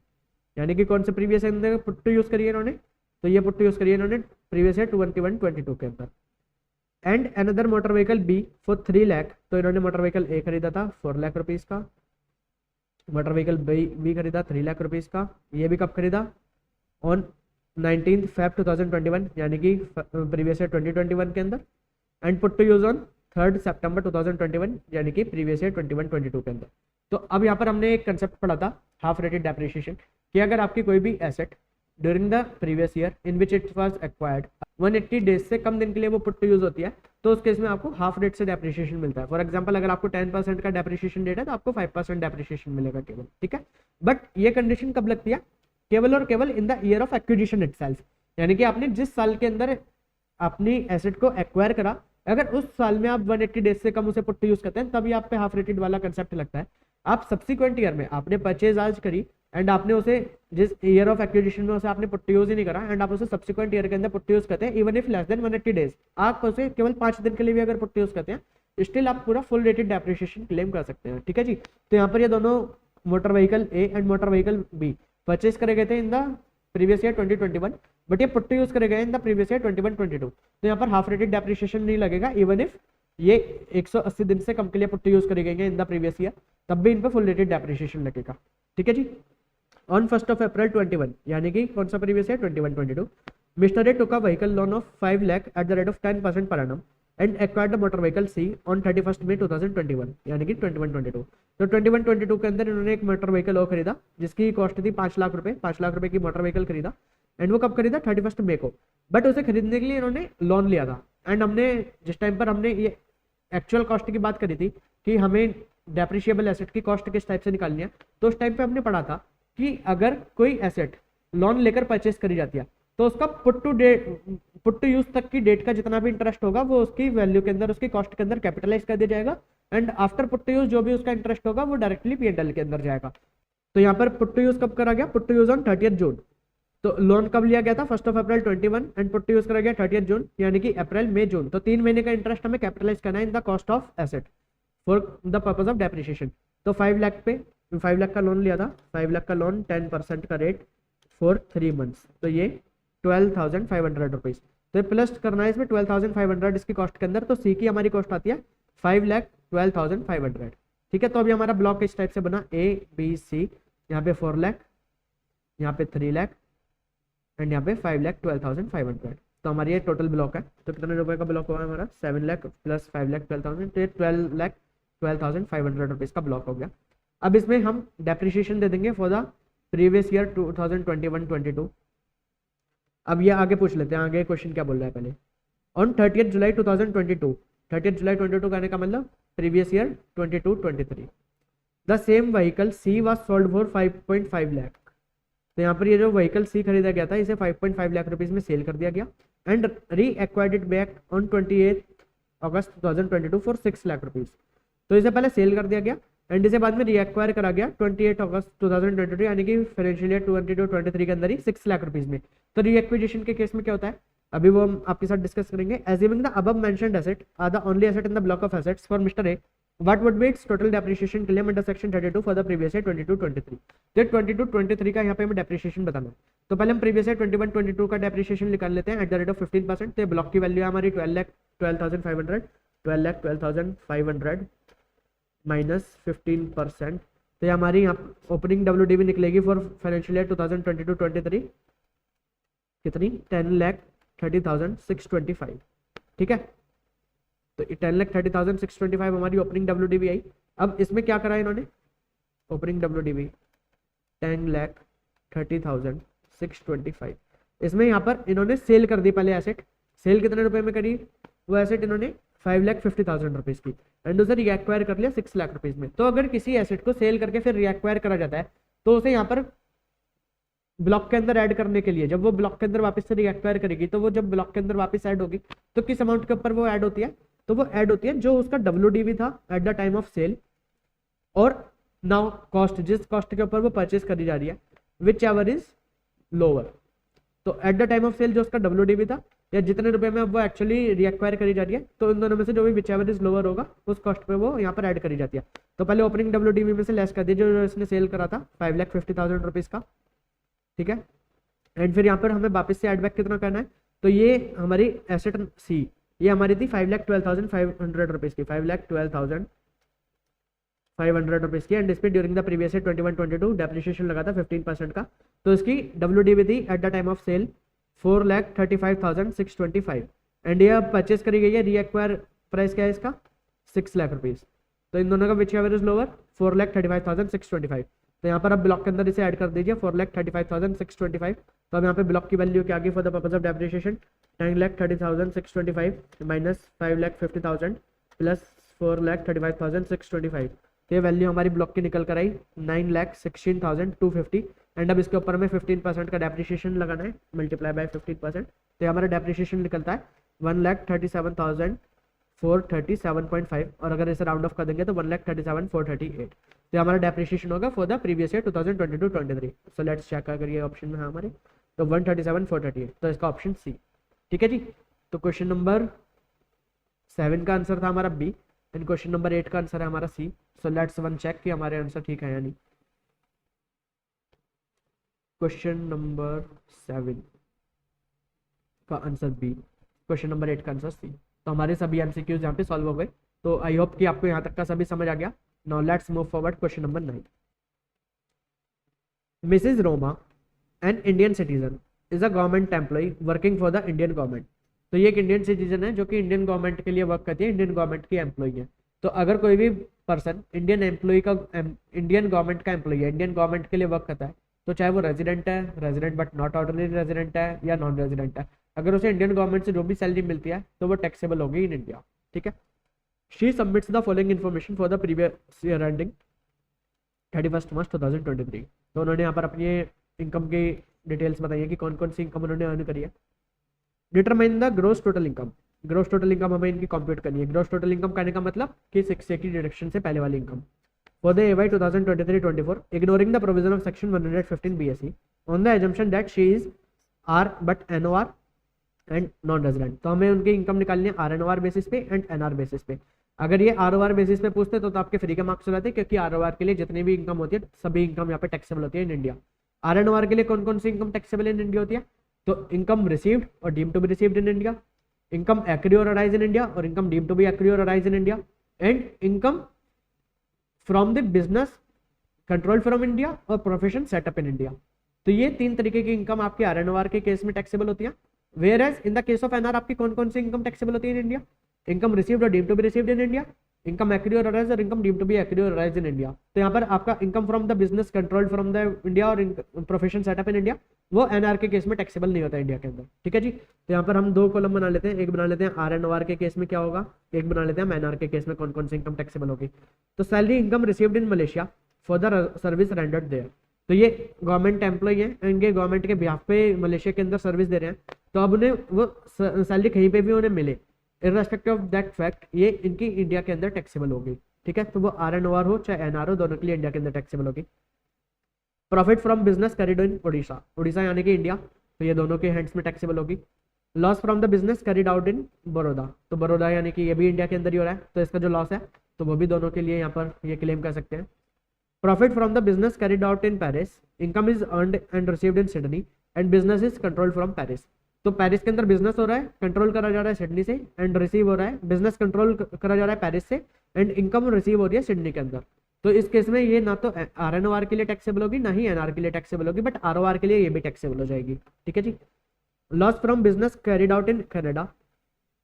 यानी कि कौन से प्रीवियस अंदर पुट टू यूज करिए इन्होंने, तो ये पुट टू यूज करिए इन्होंने प्रीवियस ईयर 21-22 के अंदर। And another motor vehicle B for 3 lakh. तो इन्होंने मोटर व्हीकल ए खरीदा था 4 लाख रुपीज का, मोटर व्हीकल बी खरीदा 3 लाख रुपीज का। ये भी कब खरीदा ऑन 19th Feb 2021 यानी कि प्रीवियस ईयर 2021 के अंदर। And put to use on 3rd September 2021 यानी कि प्रीवियस ईयर 21-22 के अंदर। तो अब यहाँ पर हमने एक कंसेप्ट पढ़ा था हाफ रेटेड डेप्रिसिएशन, कि अगर आपकी कोई भी asset during the previous year in which it was acquired 180 days से कम दिन के लिए वो पुट टू यूज होती है, तो उस केस में आपको हाफ रेट से डेप्रिसिएशन मिलता है। फॉर एग्जांपल अगर आपको 10% का डेप्रिसिएशन रेट है तो आपको 5% डेप्रिसिएशन मिलेगा केवल। ठीक है। बट ये कंडीशन कब लगती है, केवल और केवल in the year of acquisition itself. यानी कि आपने जिस साल के अंदर अपनी एसेट को एक्वायर करा, अगर उस साल में आप 180 डेज से कम उसे पुट टू यूज करते हैं तभी आप पे हाफ रेटेड वाला कंसेप्ट लगता है। आप सब्सिक्वेंट ईयर में आपने परचेज आज करी एंड आपने उसे जिस ईयर ऑफ एक्विजिशन में उसे आपने पुट टू यूज ही नहीं करा एंड आप उसे सब्सिक्वेंट ईयर के अंदर पुट टू यूज करते हैं, even if less than 180 days, आप उसे केवल 5 दिन के लिए भी अगर पुट टू यूज करते हैं, स्टिल आप पूरा फुल रेटेड डेप्रिसिएशन क्लेम कर सकते हैं। ठीक है जी। तो यहाँ पर ये दोनों motor vehicle A and motor vehicle B purchase करे गए थे in the previous year 2021, but ये पुट टू यूज करे गए इन द प्रीवियस ईयर 21-22। तो यहाँ पर हाफ रेटेड डेप्रिसिएशन नहीं लगेगा, इवन इफ ये 180 दिन से कम के लिए पुट टू यूज करे गए इन द प्रीवियस ईयर, तब भी इन पर फुल रेटेड डेप्रिसिएशन लगेगा। ठीक है जी। ऑन 1st April 21 यानी कि कौन सा previous year 21-22, Mr A took a vehicle loan of 5 lakh at the rate of 10% per annum and acquired the motor vehicle C on 31st May 2021 यानी कि 21-22। तो 21-22 के अंदर इन्होंने एक मोटर व्हीकल और खरीदा जिसकी कॉस्ट थी 5 लाख रुपए, 5 लाख रुपए की मोटर व्हीकल खरीदा। एंड वो कब खरीदा 31st May को, बट उसे खरीदने के लिए इन्होंने लोन लिया था। एंड हमने जिस टाइम पर हमने ये एक्चुअल कॉस्ट की बात करी थी कि हमें डेप्रिशिएबल एसेट की कॉस्ट किस टाइप से निकालनी है, तो उस टाइम पे हमने पढ़ा था कि अगर कोई एसेट लोन लेकर परचेस करी जाती है तो उसका पुट टू यूज तक की डेट का जितना भी इंटरेस्ट होगा वो उसकी वैल्यू के अंदर, उसकी कॉस्ट के अंदर कैपिटलाइज कर दिया जाएगा। And after put to use जो भी उसका इंटरेस्ट होगा वो डायरेक्टली P&L के अंदर जाएगा। तो यहाँ पर पुट टू यूज कब करा गया, put to use on 30th June। तो लोन कब लिया गया था 1st April 21 and put to use करा गया 30th June यानी कि अप्रैल मई जून। तो 3 महीने का इंटरेस्ट हमें कैपिटलाइज करना है in the cost of asset for the purpose of depreciation. तो 5 लाख पे 5 लाख का लोन लिया था, 5 लाख का लोन 10% का रेट फॉर 3 मंथ्स, तो ये 12,500 रुपीज। तो प्लस करना है इसमें 12,500 इसकी कॉस्ट के अंदर। तो सी की हमारी कॉस्ट आती है 5,12,500। ठीक है। तो अभी हमारा ब्लॉक इस टाइप से बना A B C, यहाँ पे 4 लाख, यहाँ पे 3 लाख एंड यहाँ पे 5,12,500। तो हमारी ये टोटल ब्लॉक है। तो कितने रुपए का ब्लॉक हुआ हमारा 7 लाख प्लस 5,12,000, तो ये 12,12,500 रुपीज का ब्लॉक हो गया। अब इसमें हम डेप्रिसिएशन दे देंगे फॉर द प्रीवियस ईयर 2021-22। अब ये आगे पूछ लेते हैं, आगे क्वेश्चन क्या बोल रहा है पहले। On 30th July 2022, 30th July 22 कहने का मतलब previous year 22-23, the same vehicle she was sold for 5.5 lakh. तो यहाँ पर ये जो व्हीकल सी खरीदा गया था इसे 5.5 लाख रुपीज में सेल कर दिया गया and re acquired it back on 28th August 2022 for 6 lakh rupees. तो इसे पहले सेल कर दिया गया एंड इसे बाद में रीएक्वायर करा गया 28 अगस्त 2022 यानी कि फाइनेंशियल ईयर 22-23 के अंदर ही 6 लाख रुपीज में। तो रीएक्विजिशन के केस में क्या होता है अभी वो हम आपके साथ डिस्कस करेंगे। Assuming the above mentioned asset are the only asset in the block of assets for Mr A, what would be its total depreciation claim under section 32 for the previous year 22-23। तो 22-23 का यहाँ पे हमें depreciation बताना है। तो पहले हम प्रीवियस ईयर 21-22 का डेप्रिसिएशन निकाल लेते हैं एट द रेट ऑफ 15%। तो ब्लॉक की वैल्यू है हमारी 12,12,500 माइनस 15%। तो ये हमारी यहाँ ओपनिंग WDV निकलेगी फॉर फाइनेंशियल ईयर 2022-23 कितनी 10,30,625। ठीक है, तो 10,30,625 हमारी ओपनिंग WDV आई। अब इसमें क्या करा इन्होंने ओपनिंग WDV 10,30,625, इसमें यहाँ पर इन्होंने सेल कर दी पहले एसेट। सेल कितने रुपए में करी वो एसेट इन्होंने 5,50,000 रुपीज की एंड उसे रीएक्वायर कर लिया 6 लाख रुपीज में। तो अगर किसी एसेट को सेल करके फिर रीएक्वायर करा जाता है तो उसे यहाँ पर ब्लॉक के अंदर ऐड करने के लिए जब वो ब्लॉक के अंदर वापस से रीएक्वायर करेगी तो वो जब ब्लॉक के अंदर वापस ऐड होगी तो किस अमाउंट के ऊपर वो ऐड होती है, तो वो ऐड होती है जो उसका WDV था at the time of sale और नाउ कॉस्ट, जिस कॉस्ट के ऊपर वो परचेज करी जा रही है विच एवर इज लोअर। तो at the time of sale जो उसका WDV था या जितने रुपए में अब वो एक्चुअली रीएक्वायर करी जा रही है तो इन दोनों में से जो भी विच एवर इज लोअर होगा उस कॉस्ट पे वो यहाँ पर ऐड करी जाती है। तो पहले ओपनिंग WDV में से लेस कर दिया जो इसने सेल करा था 5,50,000 रुपीज का। ठीक है, एंड फिर यहाँ पर हमें वापस से एडबैक कितना करना है, तो ये हमारी एसेट सी ये हमारी थी 5,12,500 रुपीज की 5,12,500 रुपीज की एंड इस पे during the previous year 21-22 depreciation लगा था 15% का। तो इसकी WDV थी at the time of sale 4,35,625 and ये परचेज करी गई है। रीएक्वायर प्राइस क्या है इसका 6 लाख रुपीज। तो इन दोनों का विच एवर इज लोअर 4,35,625। तो यहाँ पर अब ब्लॉक के अंदर इसे ऐड कर दीजिए 4,35,625। तो अब यहाँ पे ब्लॉक की वैल्यू क्या आ गई for the purpose of depreciation 10,30,625 minus 5,50,000 plus 4,35,625। तो ये वैल्यू हमारी ब्लॉक की निकल कर आई 9,16,250 एंड अब इसके ऊपर में 15% का डेप्रिसिएशन लगाना है मल्टीप्लाई बाय 15%। तो हमारा डेप्रिसिएशन निकलता है 1,37,437.5 और अगर इसे राउंड ऑफ कर देंगे तो 1,37,438। तो हमारा डेप्रिसिएशन होगा for the previous year 2022-23। So let's check अगर ये ऑप्शन में है हमारे तो 1,37,438, तो इसका ऑप्शन सी। ठीक है जी, तो क्वेश्चन नंबर 7 का आंसर था हमारा बी एंड क्वेश्चन नंबर 8 का आंसर है हमारा सी। सो लेट्स वन चेक कि हमारे आंसर ठीक है यानी। क्वेश्चन नंबर 7 का आंसर बी, क्वेश्चन नंबर 8 का आंसर सी। तो हमारे सभी MCQs यहाँ पे सॉल्व हो गए। तो आई होप कि आपको यहाँ तक का सभी समझ आ गया। Now let's move forward question number 9। Mrs Roma an Indian citizen is a government employ working for the Indian government. तो ये एक इंडियन सिटीजन है जो कि इंडियन गवर्नमेंट के लिए वर्क करती है, इंडियन गवर्नमेंट की एम्प्लॉय है। तो अगर कोई भी पर्सन इंडियन गवर्नमेंट का एम्प्लॉय है, इंडियन गवर्नमेंट के लिए वर्क करता है, तो चाहे वो रेजिडेंट है, resident but not ordinary resident है या नॉन रेजिडेंट है, अगर उसे इंडियन गवर्नमेंट से जो भी सैलरी मिलती है तो वो टैक्सेबल होगी इन इंडिया। ठीक है, she submits the following information for the previous year ending 31 मार्च 2023। तो उन्होंने यहाँ पर अपनी इनकम की डिटेल्स बताई है कि कौन कौन सी इनकम उन्होंने अर्न करी है। Determine the gross total income. Gross total income हमें इनकी कंप्यूट करनी है। ग्रोस टोटल इनकम करने का मतलब कि 6 की डिडक्शन से पहले वाली income for the AY 2023-24 ignoring the provision of section 115 BSE on the assumption that she is R but NOR and non resident. तो हमें उनकी इनकम निकालनी है RNOR बेसिस पे एंड NR बेसिस पे। अगर ये ROR बेसिस पे पूछते तो आपके फ्री के मार्क्स हो जाते हैं, क्योंकि ROR के लिए जितनी भी इनकम होती है सभी इनकम यहाँ पे टैक्सेबल होती है इन इंडिया। RNOR के लिए कौन कौन सी इनकम टैक्सेबल इन इंडिया होती है, तो इनकम रिसीव्ड और deemed to be received in India, income accrue और अराइज इन इंडिया और income deemed to be accrue और arise in India, and income from the business control from India और profession setup in India. तो ये 3 तरीके की income आपकी RNOR के केस में टैक्सेबल होती है। Whereas in the case of NR आपकी कौन कौन सी इनकम टैक्सेबल होती है इन इंडिया, इनकम रिसीव्ड और deemed to be received in India, income accrue और अराइज और income deemed to be accrue और अराइज इन इंडिया। तो यहाँ पर आपका income from the business control from the India और प्रोफेशन सेटअप इन इंडिया वो NR के केस में टैक्सेबल नहीं होता इंडिया के अंदर। ठीक है जी, तो यहाँ पर हम 2 कॉलम बना लेते हैं। एक बना लेते हैं RNOR के केस में क्या होगा, एक बना लेते हैं NR के केस में कौन कौन सी इनकम टैक्सेबल होगी। तो salary income received in Malaysia for the service rendered there. तो ये गवर्नमेंट एम्प्लॉय है, इनके गवर्नमेंट के बिहाफ पे मलेशिया के अंदर सर्विस दे रहे हैं, तो अब उन्हें वो सैलरी कहीं पे भी उन्हें मिले इररेस्पेक्टिव ऑफ दैट फैक्ट ये इनकी इंडिया के अंदर टैक्सेबल होगी। ठीक है, तो वो RNOR हो चाहे NR हो, दोनों के लिए इंडिया के अंदर टैक्सेबल होगी। Profit from business carried in Orissa, Orissa यानी कि इंडिया, तो ये दोनों के हैंड्स में टैक्सेबल होगी। Loss from the business carried out इन बड़ौदा, तो बड़ौदा यानी कि ये भी इंडिया के अंदर ही हो रहा है, तो इसका जो लॉस है तो वो भी दोनों के लिए यहाँ पर ये क्लेम कर सकते हैं। Profit from the business carried out in Paris, income is earned and received in Sydney and business is controlled from Paris, तो पेरिस के अंदर बिजनेस हो रहा है, कंट्रोल करा जा रहा है सिडनी से, एंड रिसीव हो रहा है, बिजनेस कंट्रोल करा जा रहा है पेरिस से, एंड इनकम रिसीव हो रही है सिडनी के अंदर। तो इस केस में ये ना तो RNOR के लिए टैक्सेबल होगी ना ही NR के लिए टैक्सेबल होगी, बट ROR के लिए ये भी टैक्सेबल हो जाएगी। ठीक है जी। Loss from business carried out in Canada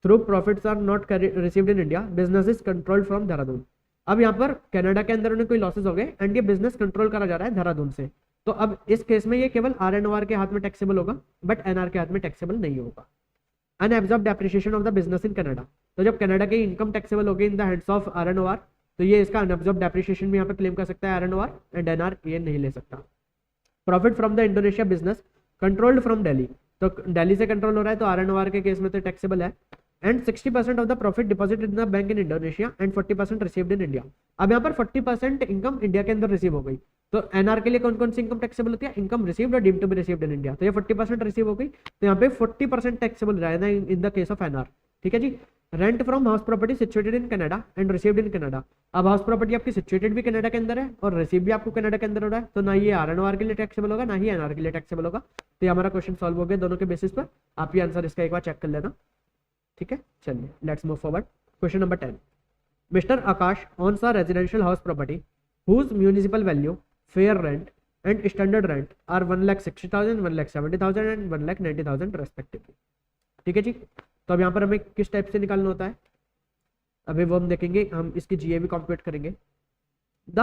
through profits are not received in India, business is controlled from Dehradun. अब यहाँ पर कनाडा के अंदर उन्हें कोई लॉसेस हो गए एंड ये बिजनेस कंट्रोल करा जा रहा है देहरादून से, तो अब इस केस में ये केवल RNOR के हाथ में टैक्सेबल होगा, बट NR के हाथ में टैक्सेबल नहीं होगा। Unabsorbed depreciation of the business in Canada, तो जब कनाडा की इनकम टैक्सेबल होगी in the hands of RNOR, तो ये इसका अनएब्जॉर्ब्ड डेप्रिसिएशन भी यहाँ पे क्लेम कर सकता है RNOR, एंड NR ये नहीं ले सकता। Profit from the Indonesia business controlled from Delhi, तो दिल्ली से कंट्रोल हो रहा है तो RNOR के केस में तो टैक्सेबल है। And 60% of the profit deposited in the bank in Indonesia and 40% received in India. अब यहाँ पर 40% इनकम इंडिया के अंदर रिसीव हो गई, तो NR के लिए कौन कौन सी इनकम टैक्सेबल होती है, इनकम रिसीव्ड और deemed to be received in India, तो ये 40% रिसीव हो गई, तो यहाँ पे 40% टैक्सेबल रहेगा in the case of NR। ठीक है जी। Rent from house property situated in Canada and received in Canada, अब हाउस प्रॉपर्टी आपकी सिचुएटेड भी कनाडा के अंदर है और रिसीव भी आपको कनाडा के अंदर हो रहा है, तो ना ये RNOR के लिए टैक्सेबल होगा ना ही NR के लिए टैक्सेबल होगा। तो ये हमारा क्वेश्चन सॉल्व हो गया दोनों के बेसिस पर, आप ये आंसर इसका एक बार चेक कर लेना। ठीक है, चलिए let's move forward. Question number 10, mister Akash owns a residential house property whose municipal value, fair rent and standard rent are 1,60,000, 1,70,000 and 1,90,000 respectively। ठीक है जी। तो अब यहाँ पर हमें किस टाइप से निकालना होता है, अभी वो हम देखेंगे, हम इसकी GA भी कॉम्प्यूट करेंगे। The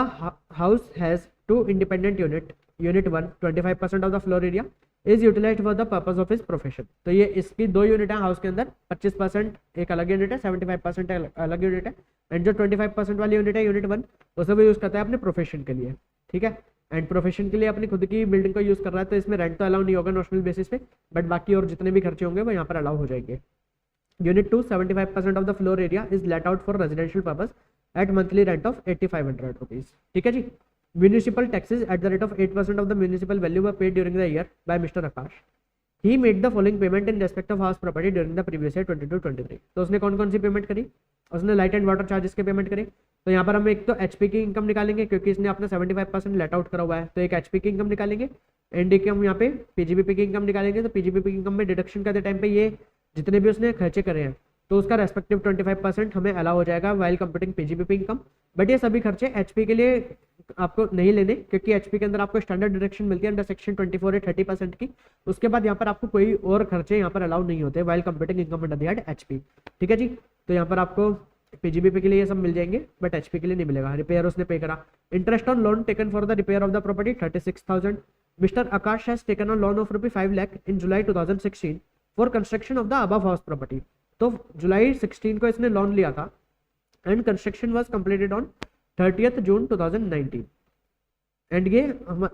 house has 2 independent unit, unit 1 25% of the floor area is utilised for the purpose of his profession, तो ये इसकी 2 यूनिट है हाउस के अंदर, 25% एक अलग यूनिट है, 75% अलग यूनिट है, एंड जो 25% वाली यूनिट है यूनिट 1 उसे भी यूज करता है अपने प्रोफेशन के लिए। ठीक है, एंड प्रोफेशन के लिए अपनी खुद की बिल्डिंग को यूज कर रहा है, तो इसमें रेंट तो अलाउ नहीं होगा नॉशनल बेसिस पे, बट बाकी और जितने भी खर्चे होंगे वो यहाँ पर अलाउ हो जाएंगे। Unit 2 75% of the floor area is let out for residential purpose at monthly rent of 8,500 rupees. ठीक है जी। Municipal taxes at the rate of 8% of the municipal value were paid during the year by Mr. Akash. He made the following payment in respect of house property during the previous year 22-23। तो उसने कौन कौन सी payment करी, उसने light and water charges के payment करे, तो यहाँ पर हम एक तो HP की इनकम निकालेंगे क्योंकि इसने अपना 75% लेट आउट करा हुआ है, तो एक HP की इनकम निकालेंगे, एंड एक हम यहाँ पे PGBP की इनकम निकालेंगे, तो PGBP की इनकम में डिडक्शन करते टाइम पे ये जितने भी उसने खर्चे करे हैं तो उसका रेस्पेक्टिव 25% हमें अलाउ हो जाएगा while computing PGBP income. But ये सभी खर्चे HP के लिए आपको नहीं लेने, क्योंकि HP के अंदर आपको स्टैंडर्ड डिडक्शन मिलती है अंडर सेक्शन 24 है 30% की, उसके बाद यहाँ पर आपको कोई और खर्चे यहाँ पर अलाउ नहीं होते while computing income under the head HP। ठीक है जी। तो यहाँ पर आपको PGBP के लिए ये सब मिल जाएंगे, बट HP के लिए नहीं मिलेगा। रिपेयर उसने पे करा, interest on loan taken for the repair of the property 36,000। Mister Akash has taken on loan of ₹5 lakh in July 2016 for construction of the above house property, तो जुलाई 16 को इसने लोन लिया था and construction was completed on 30th June 2019, and ये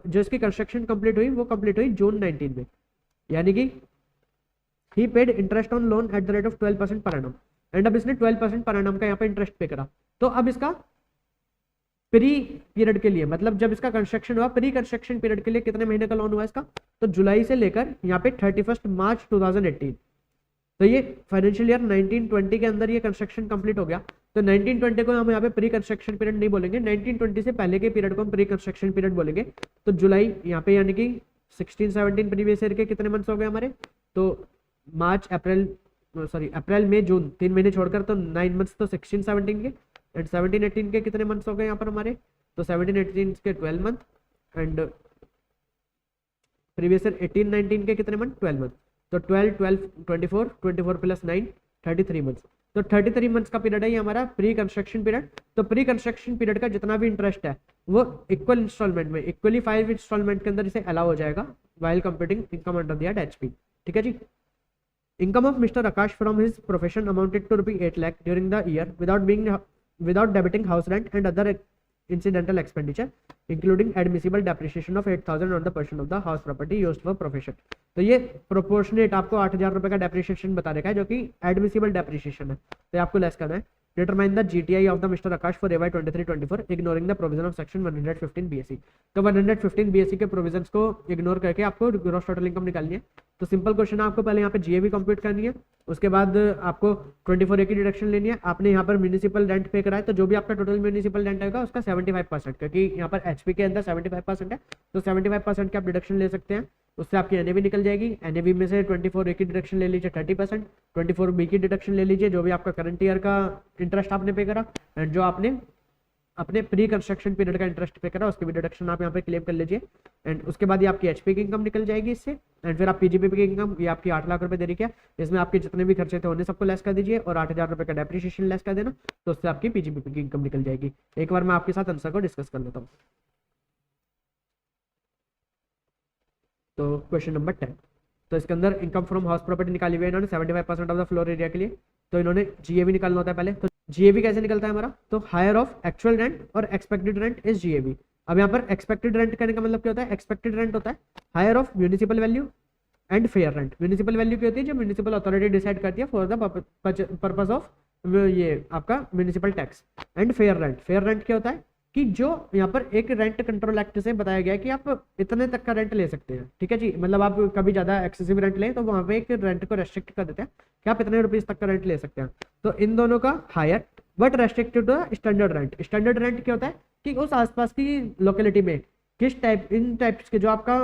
जो इसकी construction complete हुई वो कंप्लीट हुई जून 19 में, यानी कि he paid interest on loan at the rate of 12% per annum, and अब इसने 12% पर एनम का यहाँ पे इंटरेस्ट पे करा। तो अब इसका प्री पीरियड के लिए, मतलब जब इसका कंस्ट्रक्शन हुआ प्री कंस्ट्रक्शन पीरियड के लिए कितने महीने का लोन हुआ इसका, तो जुलाई से लेकर यहाँ पे 31 मार्च 2018, तो ये फाइनेंशियल ईयर 1920 के अंदर ये कंस्ट्रक्शन कंप्लीट हो गया। तो 1920 को हम यहाँ पे प्री कंस्ट्रक्शन पीरियड नहीं बोलेंगे, 1920 से पहले के पीरियड को हम प्री कंस्ट्रक्शन पीरियड बोलेंगे। तो जुलाई यहाँ पे यानी कि 16-17 प्रीवियस ईयर के कितने मंथ्स हो गए हमारे, तो मार्च अप्रैल मई जून 3 महीने छोड़कर, तो 9 मंथ्स तो 16-17 के, एंड 17-18 के कितने मंथ्स हो गए यहाँ पर हमारे, तो 17-18 के 12 मंथ, एंड प्रीवियस ईयर 18-19 के कितने मंथ, 12 मंथ, तो 12-12-24 प्लस 9 33 मंथ्स, तो 33 मंथ्स का पीरियड है ये हमारा प्री कंस्ट्रक्शन पीरियड। तो प्री कंस्ट्रक्शन पीरियड का जितना भी इंटरेस्ट है वो इक्वल इंस्टॉलमेंट में, इक्वली 5 इंस्टॉलमेंट के अंदर इसे अलाउ हो जाएगा while computing income under the HP। ठीक है जी। Income of mister Akash from his profession amounted to ₹8 lakh during the year without debiting house rent and other incidental expenditure including admissible depreciation of 8,000 on the portion of the house property used for profession। तो ये proportionate आपको 8,000 रुपए का depreciation बता रखा है जो कि एडमिसिबल डेप्रिसिएशन है, तो आपको लेस करना है। Determine the GTI of the mister Akash for AY 23-24 ignoring the provision of section 115 BSC. तो 115 बीएससी के प्रोविजंस को इग्नोर करके आपको ग्रॉस टोटल इनकम निकालनी है। तो सिंपल क्वेश्चन है, आपको पहले यहाँ पे जीएवी कंप्यूट करनी है, उसके बाद आपको 24A की डिडक्शन लेनी है। आपने यहाँ पर म्यूनिसिपल रेंट पे करा है, तो जो भी आपका टोटल म्यूनिसिपल रेंट आएगा उसका 75%, क्योंकि यहाँ पर एचपी के अंदर 75% है, तो 75% की आप डिडक्शन ले सकते हैं। उससे आपकी एनएवी निकल जाएगी। एनएवी में से 24A की डिडक्शन ले लीजिए 30%, 24B की डिडक्शन ले लीजिए जो भी आपका करंट ईयर का इंटरेस्ट आपने पे करा, एंड जो आपने अपने प्री कंस्ट्रक्शन पीरियड का इंटरेस्ट पे करा उसकी भी डिडक्शन आप यहाँ पे क्लेम कर लीजिए। एंड उसके बाद ये आपकी एचपी की इनकम निकल जाएगी इससे। एंड फिर आप पीजीपीपी की इनकम, ये आपकी 8 लाख रुपए दे रही है, इसमें आपके जितने भी खर्चे थे उन्हें सबको लेस कर दीजिए और 8,000 रुपए का डेप्रिसिएशन लेस कर देना, तो उससे आपकी पीजीपीपी की इनकम निकल जाएगी। एक बार मैं आपके साथ आंसर को डिस्कस कर लेता हूँ। तो क्वेश्चन नंबर 10, तो इसके अंदर इनकम फ्रॉम हाउस प्रॉपर्टी निकाली हुई है इन्होंने 75% ऑफ द फ्लोर एरिया के लिए। तो इन्होंने जीएवी निकालना होता है पहले। तो जीएवी कैसे निकलता है हमारा, तो हायर ऑफ एक्चुअल रेंट और एक्सपेक्टेड रेंट इज जीएवी। अब यहाँ पर एक्सपेक्टेड रेंट करने का मतलब क्या होता है, एक्सपेक्टेड रेंट होता है higher of municipal value and fair rent. Municipal value क्या होती है, जो म्यूनिसिपल अथॉरिटी डिसाइड करती है फॉर द पर्पज ऑफ ये आपका municipal tax. And fair rent, fair rent क्या होता है कि जो यहाँ पर एक रेंट कंट्रोल एक्ट से बताया गया है कि आप इतने तक का रेंट ले सकते हैं, ठीक है जी। मतलब आप कभी ज़्यादा एक्सेसिव रेंट लें तो वहाँ पे एक रेंट को रेस्ट्रिक्ट कर देते हैं कि आप इतने रुपीज़ तक का रेंट ले सकते हैं। तो इन दोनों का higher but restricted to standard rent. Standard rent क्या होता है कि उस आसपास की लोकेलिटी में किस टाइप, इन टाइप्स के जो आपका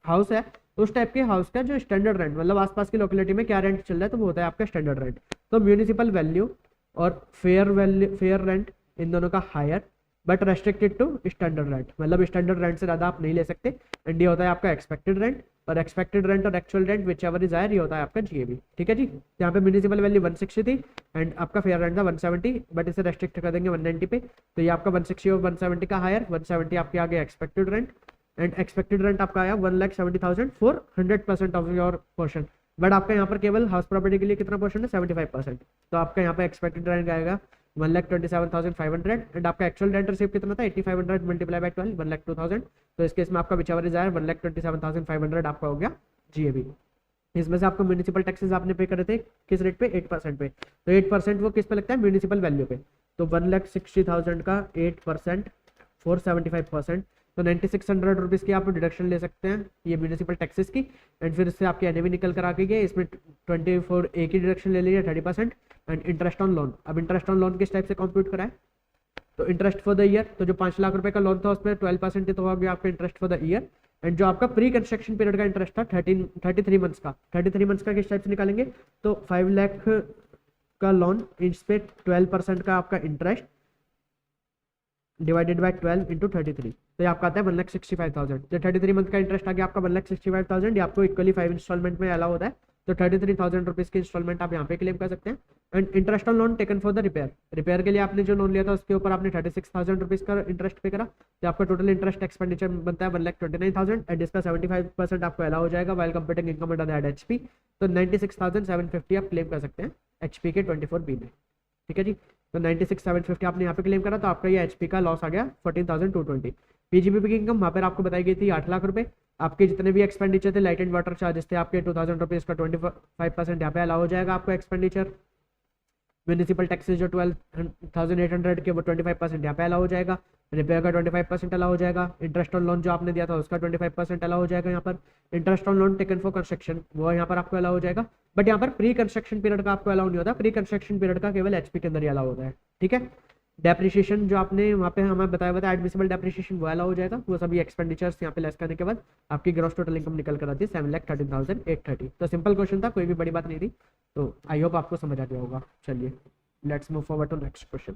हाउस है उस टाइप के हाउस का जो स्टैंडर्ड रेंट, मतलब आसपास की लोकेलिटी में क्या रेंट चल रहा है, तो वो होता है आपका स्टैंडर्ड रेंट। तो म्यूनिसिपल वैल्यू और फेयर रेंट इन दोनों का higher but restricted to standard rent, मतलब स्टैंडर्ड रेंट से ज़्यादा आप नहीं ले सकते। एंड ये होता है आपका एक्सपेक्टेड रेंट, और एक्सपेक्टेड रेंट और actual rent whichever is higher ये होता है आपका जीएबी, ठीक है जी। यहाँ पे म्यूनिसिपल वैल्यू 160 थी एंड आपका फेयर रेंट था 170, बट इसे रेस्ट्रिक्ट कर देंगे 190 पे। तो ये आपका 160 और 170 का हायर, 170 आपके आगे expected rent, and expected rent आपका आया 1,70,000 for 100% of your portion. But आपका यहाँ पर केवल हाउस प्रॉपर्टी के लिए कितना पोर्शन है, 75%। तो आपका यहाँ पे एक्सपेक्टेड रेंट आएगा 1,27,500 एंड आपका एक्चुअल रेंट रिसीव कितना था 8,500 मल्टीप्लाई बाय 12 1,02,000। तो इस केस में आपका विच एवर इज आयर 1,27,500 आपका हो गया जीएबी। इसमें से आपको म्यूनिसिपल टैक्सेस आपने पे करे थे किस रेट पे, 8% पे। तो 8% वो किस पे लगता है, म्यूनिसिपल वैल्यू पे। तो 1,60,000 का 8% फॉर 75%, तो 9,600 रुपीज़ की आप डिडक्शन ले सकते हैं ये म्यूनिसिपल टैक्सेस की। एंड फिर इससे आपकी एनएवी निकल कर आ गई है। इसमें 24A की डिडक्शन ले लीजिए 30% एंड इंटरेस्ट ऑन लोन। अब इंटरेस्ट ऑन लोन किस टाइप से कंप्यूट कराए, तो इंटरेस्ट फॉर द ईयर, तो जो 5 लाख रुपए का लोन था उसमें 12% तो हो गया आपका interest for the year. And जो आपका प्री कंस्ट्रक्शन पीरियड का इंटरेस्ट था 33 मंथ्स का, 33 मंथ्स का किस टाइप से निकालेंगे, तो 5 लाख का लोन, इस पे 12% का आपका इंटरेस्ट डिवाइडेड बाय 12 इंटू 33, तो ये आपका आता है 1,65,000। जो 33 मंथ का इंटरेस्ट आ गया आपका 1,65,000, ये आपको इक्वली 5 इंस्टॉलमेंट में अलाउ होता है। तो 33,000 रुपीज़ की इंस्टॉलमेंट आप यहाँ पे क्लेम कर सकते हैं। And interest on loan taken for the repair के लिए आपने जो लोन लिया था उसके ऊपर आपने 36,000 रुपीज़ का इंटरेस्ट पे करा, तो आपका टोटल इंटरेस्ट एक्सपेंडिचर बनता है 1,29,000 एंड इसका 75% आपको अलाउ हो जाएगा while computing income under that HP. तो 96,750 आप क्लेम कर सकते हैं एचपी के 24B में, ठीक है जी। तो 96,750 आपने यहाँ पे क्लेम करा, तो आपका ये एचपी का लॉस आ गया 14,220। पीजीपीपी की इनकम वहाँ पर आपको बताई गई थी 8 लाख रुपए। आपके जितने भी एक्सपेंडिचर थे, लाइट एंड वाटर चार्जेस थे आपके 2,000 रुपीज़ का 25% यहाँ पे अलाउ हो जाएगा आपको एक्सपेंडिचर। म्यूनिसिपल टैक्सेस जो 12,800 के वो 25% यहाँ पे अलाउ हो जाएगा। रिपेयर का 25% अलाउ हो जाएगा। इंटरेस्ट ऑन लोन जो आपने दिया था उसका 25% अलाउ हो जाएगा यहाँ पर। Interest on loan taken for construction वो यहाँ पर आपको अलाउ हो जाएगा, बट यहाँ पर प्री कंस्ट्रक्शन पीरियड का आपको अलाउ नहीं होता। प्री कंस्ट्रक्शन पीरियड का केवल एचपी के अंदर ही अलाउ होता है, ठीक है। डेप्रिसिएशन जो आपने वहाँ पे हमें बताया एडमिसिबल डेप्रिसिएशन वो अलाउ हो जाएगा। वो सभी एक्सपेंडिचर्स यहाँ पे लेस करने के बाद आपकी ग्रॉस टोटल इनकम निकल कर आती है 7,13,830। तो सिंपल क्वेश्चन था, कोई भी बड़ी बात नहीं थी। तो आई होप आपको समझ आ गया होगा। चलिए let's move forward to next question.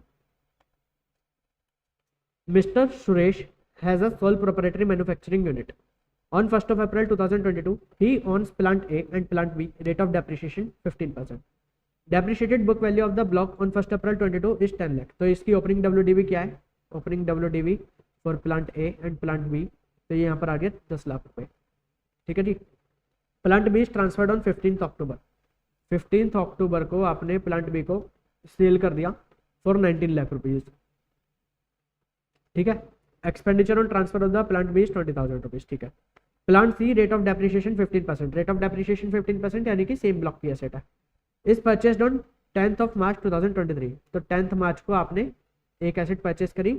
Mr Suresh has a sole proprietary manufacturing unit. On 1st of April 2022, he owns plant A and plant B. Rate of depreciation 15%. Depreciated book value of the block on 1st April 22 is 10 lakh. तो इसकी opening WDV क्या है, opening WDV for plant A and plant B, तो ये यहाँ पर आ गया 10 लाख रुपए, ठीक है जी। Plant B is transferred on 15th October. 15th अक्टूबर को आपने प्लांट B को सेल कर दिया फॉर 19 लाख रुपीज, ठीक है। Expenditure on transfer of the plant B is 20,000 rupees, ठीक है। Plant C rate of depreciation 15%। Rate of depreciation 15% यानी कि सेम ब्लॉक की एसेट है। Is purchased on 10th of March 2023, तो 10th मार्च को आपने एक एसेट परचेस करी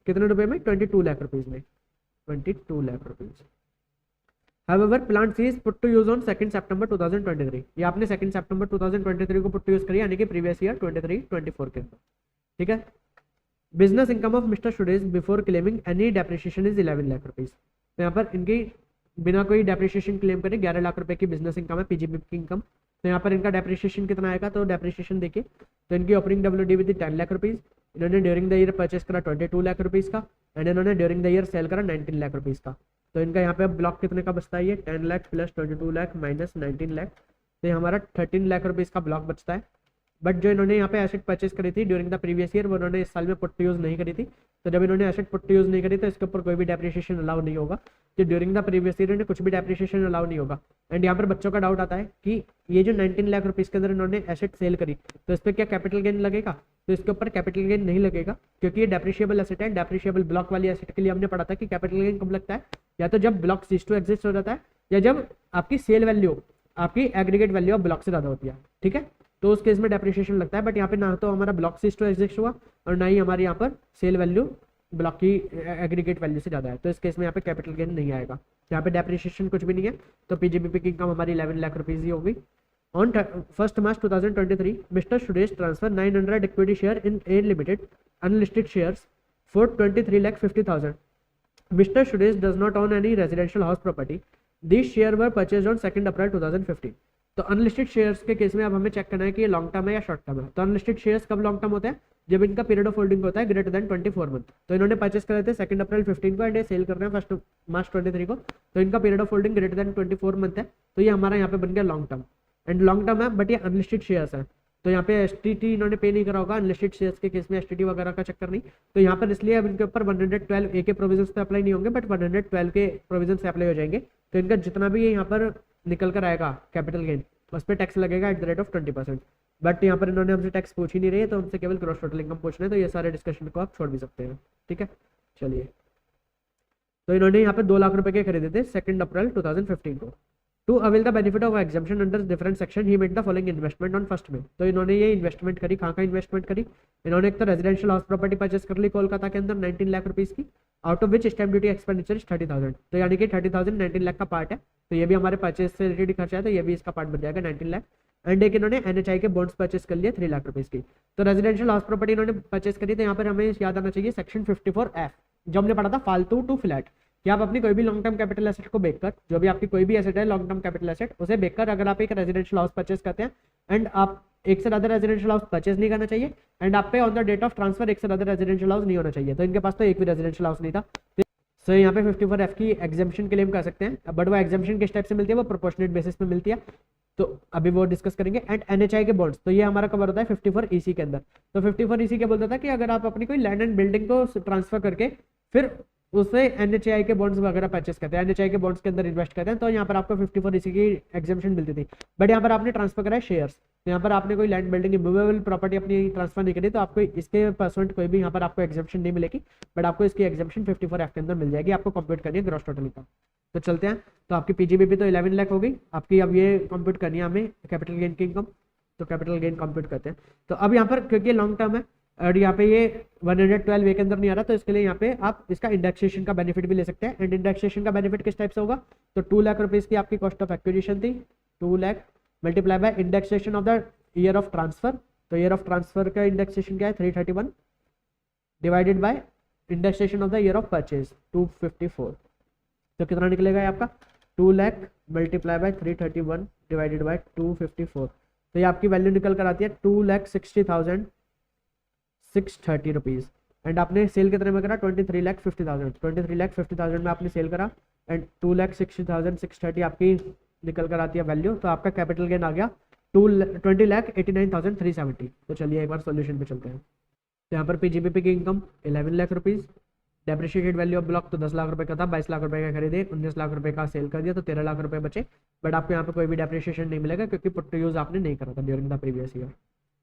कितने रुपए में, 22 लाख रुपीज में, 22 lakh rupees. However, plant C is put to use on 2 September 2023, ये आपने 2 September 2023 को पुट टू यूज करी, यानी कि प्रीवियस ईयर 23-24 के अंदर, ठीक है। Business income of mister Suresh before claiming any depreciation is 11 lakh rupees, तो यहाँ पर इनकी बिना कोई डेप्रिसिएशन क्लेम करे 11 लाख रुपए की बिजनेस इनकम है, पीजीबीपी की इनकम। तो यहाँ पर इनका डेप्रिसिएशन कितना आएगा, तो डेप्रिसिएशन देखिए, तो इनकी ओपनिंग डब्ल्यूडीवी थी 10 लाख रुपीज, इन्होंने ड्यूरिंग द ईयर परचेस करा 22 लाख रुपीज का, एंड इन्होंने ड्यूरिंग द ईयर सेल करा 19 लाख रुपीज का। तो इनका यहाँ पे ब्लॉक कितने का बचता है, ये 10 लाख प्लस 22 लाख माइनस 19 लाख, तो ये हमारा 13 लाख रुपीज का ब्लॉक बचता है। बट जो इन्होंने यहाँ पे एसेट परचेस करी थी ड्यूरिंग द प्रीवियस ईयर, वो उन्होंने इस साल में पुट टू यूज नहीं करी थी, तो जब इन्होंने एसेट पुट टू यूज नहीं करी तो इसके ऊपर कोई भी डेप्रिसिएशन अलाउ नहीं होगा, जो ड्यूरिंग द प्रीवियस ईयर इन्हें कुछ भी डेप्रिसिएशन अलाउ नहीं होगा। एंड यहाँ पर बच्चों का डाउट आता है कि ये जो 19 लाख रुपीज के अंदर इन्होंने एसेट सेल करी, तो इस पर क्या कैपिटल गेन लगेगा, तो इसके ऊपर कैपिटल गेन नहीं लगेगा, क्योंकि ये डेप्रिशिएबल एसेट है। डेप्रिशिएबल ब्लॉक वाली एसेट के लिए हमने पढ़ा था कि कैपिटल गेन कब लगता है, या तो जब ब्लॉक सीज टू एग्जिस्ट हो जाता है, या जब आपकी सेल वैल्यू आपकी एग्रीगेट वैल्यू ऑफ ब्लॉक से ज्यादा होती है, ठीक है, तो उस केस में डेप्रिसिएशन लगता है। बट यहाँ पे ना तो हमारा ब्लॉक सीज टू एग्जिस्ट हुआ और ना ही हमारे यहाँ पर सेल वैल्यू ब्लॉक की एग्रीगेट वैल्यू से ज्यादा है, तो इस केस में यहाँ पे कैपिटल गेन नहीं आएगा, यहाँ पे डेप्रिसिएशन कुछ भी नहीं है। तो पीजीबीपी की इनकम हमारी 11 लाख रुपीज ही होगी। On 1 March 2023, mister Suresh transfer 900 equity share in A limited unlisted shares for 23,50,000। Mister Suresh does not own any residential house property, this share were purchase on 2 April 2015। तो अनलिस्टेड शेयर्स के case में अब हमें check करना है कि ये लॉन्ग टर्म है या शॉर्ट टर्म है। तो अनलिस्टेड शेयर्स कब लॉन्ग टर्म होता है, जब इनका पीरियड ऑफ होल्डिंग होता है ग्रेटर देन 24 मंथ। तो इन्होंने परचेस करे थे 2 अप्रैल 15 को एंड ये सेल कर रहे हैं 1 मार्च 23 को, तो इनका period of holding greater than 24 month है, तो ये हमारा यहाँ पे बन गया long term. And long term है बट ये अनलिस्टेड शेयर्स है, तो यहाँ पे एसटीटी इन्होंने पे नहीं करा होगा। अनलिस्टेड शेयर्स के केस में एसटीटी वगैरह का चक्कर नहीं, तो यहाँ पर इसलिए अब इनके ऊपर 112 ए के प्रोविजन पे अप्लाई नहीं होंगे, बट 112 के प्रोविजन से अप्लाई हो जाएंगे। तो इनका जितना भी यहाँ पर निकल कर आएगा कैपिटल गेन, उस पर टैक्स लगेगा eight the rate of 20%। But यहाँ पर इन्होंने हमसे टैक्स पूछ ही नहीं रही है, तो हमसे केवल ग्रॉस टोटल इनकम पूछना है, तो ये सारे डिस्कशन को आप छोड़ भी सकते हैं, ठीक है। चलिए, तो इन्होंने यहाँ पे 2 लाख रुपए के खरीदे थे 2 अप्रैल 2015 को। To avail the benefit of exemption under different section he made the following investment on 1 May. तो इन्होंने ये इन्वेस्टमेंट करी, कहाँ का इन्वेस्टमेंट करी, इन्होंने एक तो रेजिडेंशियल हाउस प्रॉपर्टी परचेस कर ली कोलकाता के अंदर 19 लाख रुपीज की, out of which stamp duty expenditure 30,000। तो यानी कि 30,000 19 लाख का पार्ट है, तो ये भी हमारे परचेस से रिलेटेड खर्चा है, तो ये भी इसका पार्ट बन जाएगा 19 लाख। एंड एक इन्होंने एनएचआई के बॉन्ड्स परचेस कर लिए 3 लाख रुपीज की। तो रेजिडेंशियल हाउस प्रॉपर्टी इन्होंने परचेस करी, तो यहाँ पर हमें याद आना चाहिए सेक्शन 54F, जो हमने पढ़ा था फालतू टू फ्लैट, कि आप अपनी कोई भी लॉन्ग टर्म कैपिटल एसेट को बेचकर, जो भी आपकी कोई भी एसेट है लॉन्ग टर्म कैपिटल एसेट, उसे बेचकर अगर आप एक रेजिडेंशियल हाउस परचेस करते हैं एंड आप एक से ज्यादा रेजिडेंशियल हाउस परचेस नहीं करना चाहिए, एंड आप pay on the date of transfer एक से ज्यादा रेजिडेंशियल हाउस नहीं होना चाहिए। तो इनके पास तो एक भी रेजिडेंशियल हाउस नहीं था, सो यहाँ पे 54F की एग्जाम्पशन क्लेम कर सकते हैं। बट वो एग्जाम्पशन किस टाइप से मिलती है, वो प्रोपोर्शनेट बेसिस पे मिलती है, तो अभी वो डिस्कस करेंगे। एंड एनएचआई के बॉन्ड्स, तो ये हमारा कवर होता है 54EC के अंदर। तो 54EC क्या बोलता था कि अगर आप अपनी कोई लैंड एंड बिल्डिंग को ट्रांसफर करके फिर उससे एनएचआई के बॉन्ड्स वगैरह परचेस करते हैं, एनएचआई के बॉन्ड्स के अंदर इन्वेस्ट करते हैं, तो यहाँ पर आपको 54EC की एग्जाम्पशन मिलती थी। बट यहाँ पर आपने ट्रांसफर करा है शेयर्स, तो यहाँ पर आपने कोई लैंड बिल्डिंग मूवेबल प्रॉपर्टी अपनी ट्रांसफर नहीं करी, तो आपको इसके परसेंट कोई भी यहाँ पर आपको एग्जाम्पशन नहीं मिलेगी, बट आपको इसकी एग्जाम्पशन 54F के अंदर मिल जाएगी, आपको कंप्यूट करनी है ग्रॉस टोटल इनकम। तो चलते हैं, तो आपकी पीजीबीपी तो 11 लाख होगी आपकी, अब ये कंप्यूट करनी है हमें कैपिटल गेन की इनकम, तो कैपिटल गेन कंप्यूट करते हैं। तो अब यहाँ पर क्योंकि लॉन्ग टर्म है और यहाँ पे ये 112 के अंदर नहीं आ रहा, तो इसके लिए यहाँ पे आप इसका इंडेक्सेशन का बेनिफिट भी ले सकते हैं। एंड इंडेक्सेशन का बेनिफिट किस टाइप से होगा, तो 2 लाख रुपीज की आपकी कॉस्ट ऑफ एक्विजिशन थी, 2 lakh multiply by indexation of the year of transfer. तो ईयर ऑफ ट्रांसफर का इंडेक्सेशन क्या है 331 divided by indexation of the year of purchase 254। तो कितना निकलेगा ये आपका 2 lakh multiply by 331 divided by 254। तो ये आपकी वैल्यू निकल कर आती है 2,60,630 रुपीज। एंड आपने सेल कितने में करा 23,50,000, 23,50,000 में आपने सेल करा, एंड 2,60,630 आपकी निकल कर आती है वैल्यू। तो आपका कैपिटल गेन आ गया 20,89,370। तो चलिए एक बार सॉल्यूशन पे चलते हैं। तो यहाँ पर पीजीबीपी की income 11 lakh rupees, depreciated value of block तो 10 लाख रुपए का था, 22 लाख रुपए का खरीदे, 19 लाख रुपए का सेल कर दिया, तो 13 लाख रुपए बचे। बट आपको यहाँ पे कोई भी डेप्रिशिएशन नहीं मिलेगा क्योंकि पुट टू यूज आपने नहीं करा था ड्यूरिंग द प्रीवियस ईयर।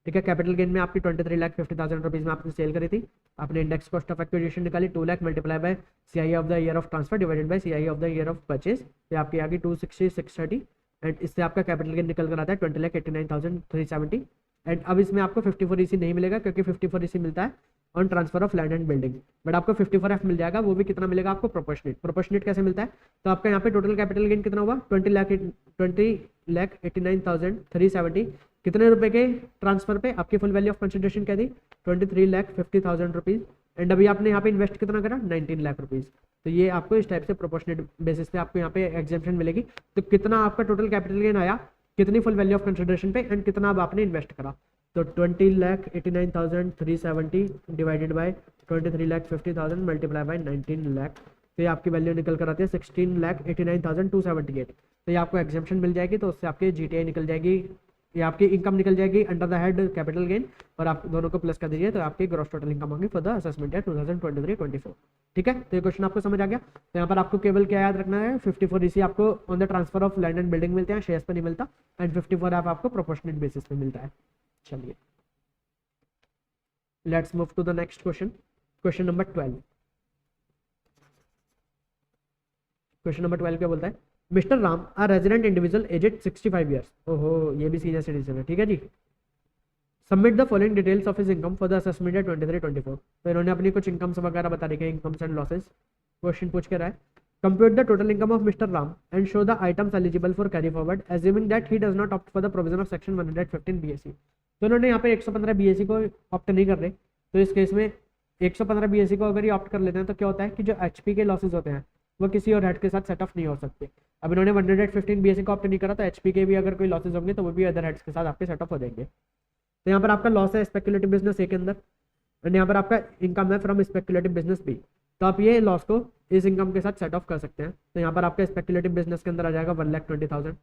ठीक है, कैपिटल गेन में आपकी 23,50,000 रुपीज में आपने सेल करी थी, आपने इंडेक्स कॉस्ट ऑफ एक्विजिशन निकाली 2 lakh multiply by CI of the year of transfer divided by CI of the year of purchase, तो आपकी आ गई 260,630। एंड इससे आपका कैपिटल गेन निकल कर आता है 20,89,370। एंड अब इसमें आपको 54EC नहीं मिलेगा क्योंकि 54EC मिलता है on transfer of land and building, but आपको 54F मिल जाएगा, वो भी कितना मिलेगा आपको प्रोपोर्शनेट। प्रोपोर्शनेट कैसे मिलता है, तो आपका यहाँ पे टोटल कैपिटल गेन कितना हुआ 20,89,370, कितने रुपए के ट्रांसफर पे, आपकी फुल वैल्यू ऑफ कंसिडरेशन क्या थी 23,50,000 रुपीज, एंड अभी आपने यहाँ पे इन्वेस्ट कितना करा 19 लाख रुपीज। तो ये आपको इस टाइप से प्रोपोर्शनेट बेसिस पे आपको यहाँ पे एग्जेम्पशन मिलेगी। तो कितना आपका टोटल कैपिटल गेन आया, कितनी फुल वैल्यू ऑफ कंसिडरेशन पे, एंड कितना अब आपने इन्वेस्ट करा, तो 20,89,370 divided by 23,50,000 multiply by 19 lakh, तो ये आपकी वैल्यू निकल कर आती है 16,89,278। तो ये आपको एग्जेम्पशन मिल जाएगी, तो उससे आपकी GTI निकल जाएगी, ये आपकी इनकम निकल जाएगी under the head capital gain, और आप दोनों को प्लस कर दीजिए तो आपकी ग्रॉस टोटल इनकम होगी फॉर द असेसमेंट ईयर 2023-24। ठीक है, तो ये क्वेश्चन आपको समझ आ गया। तो यहाँ पर आपको केवल क्या याद रखना है, 54EC आपको on the transfer of land and building मिलते हैं, शेयर्स पर नहीं मिलता, एंड 54F आपको प्रोपोर्शनेट बेसिस पे मिलता है। चलिए let's move to the next question, question number 12। Question number 12 क्या बोलता है, mister Ram are resident individual aged 65 years, ओहो ये भी सीनियर सिटीजन है, ठीक है जी। Submit the following details of his income for the assessment year 23-24। तो इन्होंने अपनी कुछ इनकम्स वगैरह बता रखी है, इनकम्स एंड लॉसेस। क्वेश्चन पूछ के रहा है, compute the total income of mister Ram and show the items eligible for carry forward assuming that he does not opt for the provision of section 115 BSc। तो इन्होंने यहाँ पे 115 BSc को opt नहीं कर रहे, तो इस केस में 115 BSc को अगर ये ऑप्ट कर लेते हैं तो क्या होता है कि जो HP के लॉसेज होते हैं वो किसी और हेड के साथ सेट ऑफ नहीं हो सकते। अब इन्होंने 115 BSc को ऑप्ट नहीं करा, तो HP के भी अगर कोई लॉसेज होंगे तो वो भी अदर हेड्स के साथ आपके सेट ऑफ हो जाएंगे। तो यहाँ पर आपका लॉस है स्पेकुलेटिव बिजनेस ए के अंदर, एंड यहाँ पर आपका इनकम है फ्रॉम स्पेकुलेटिव बिजनेस बी। तो आप ये लॉस को इस इनकम के साथ सेट ऑफ कर सकते हैं। तो यहाँ पर आपका स्पेकुलेटिव बिजनेस के अंदर आ जाएगा 1,20,000,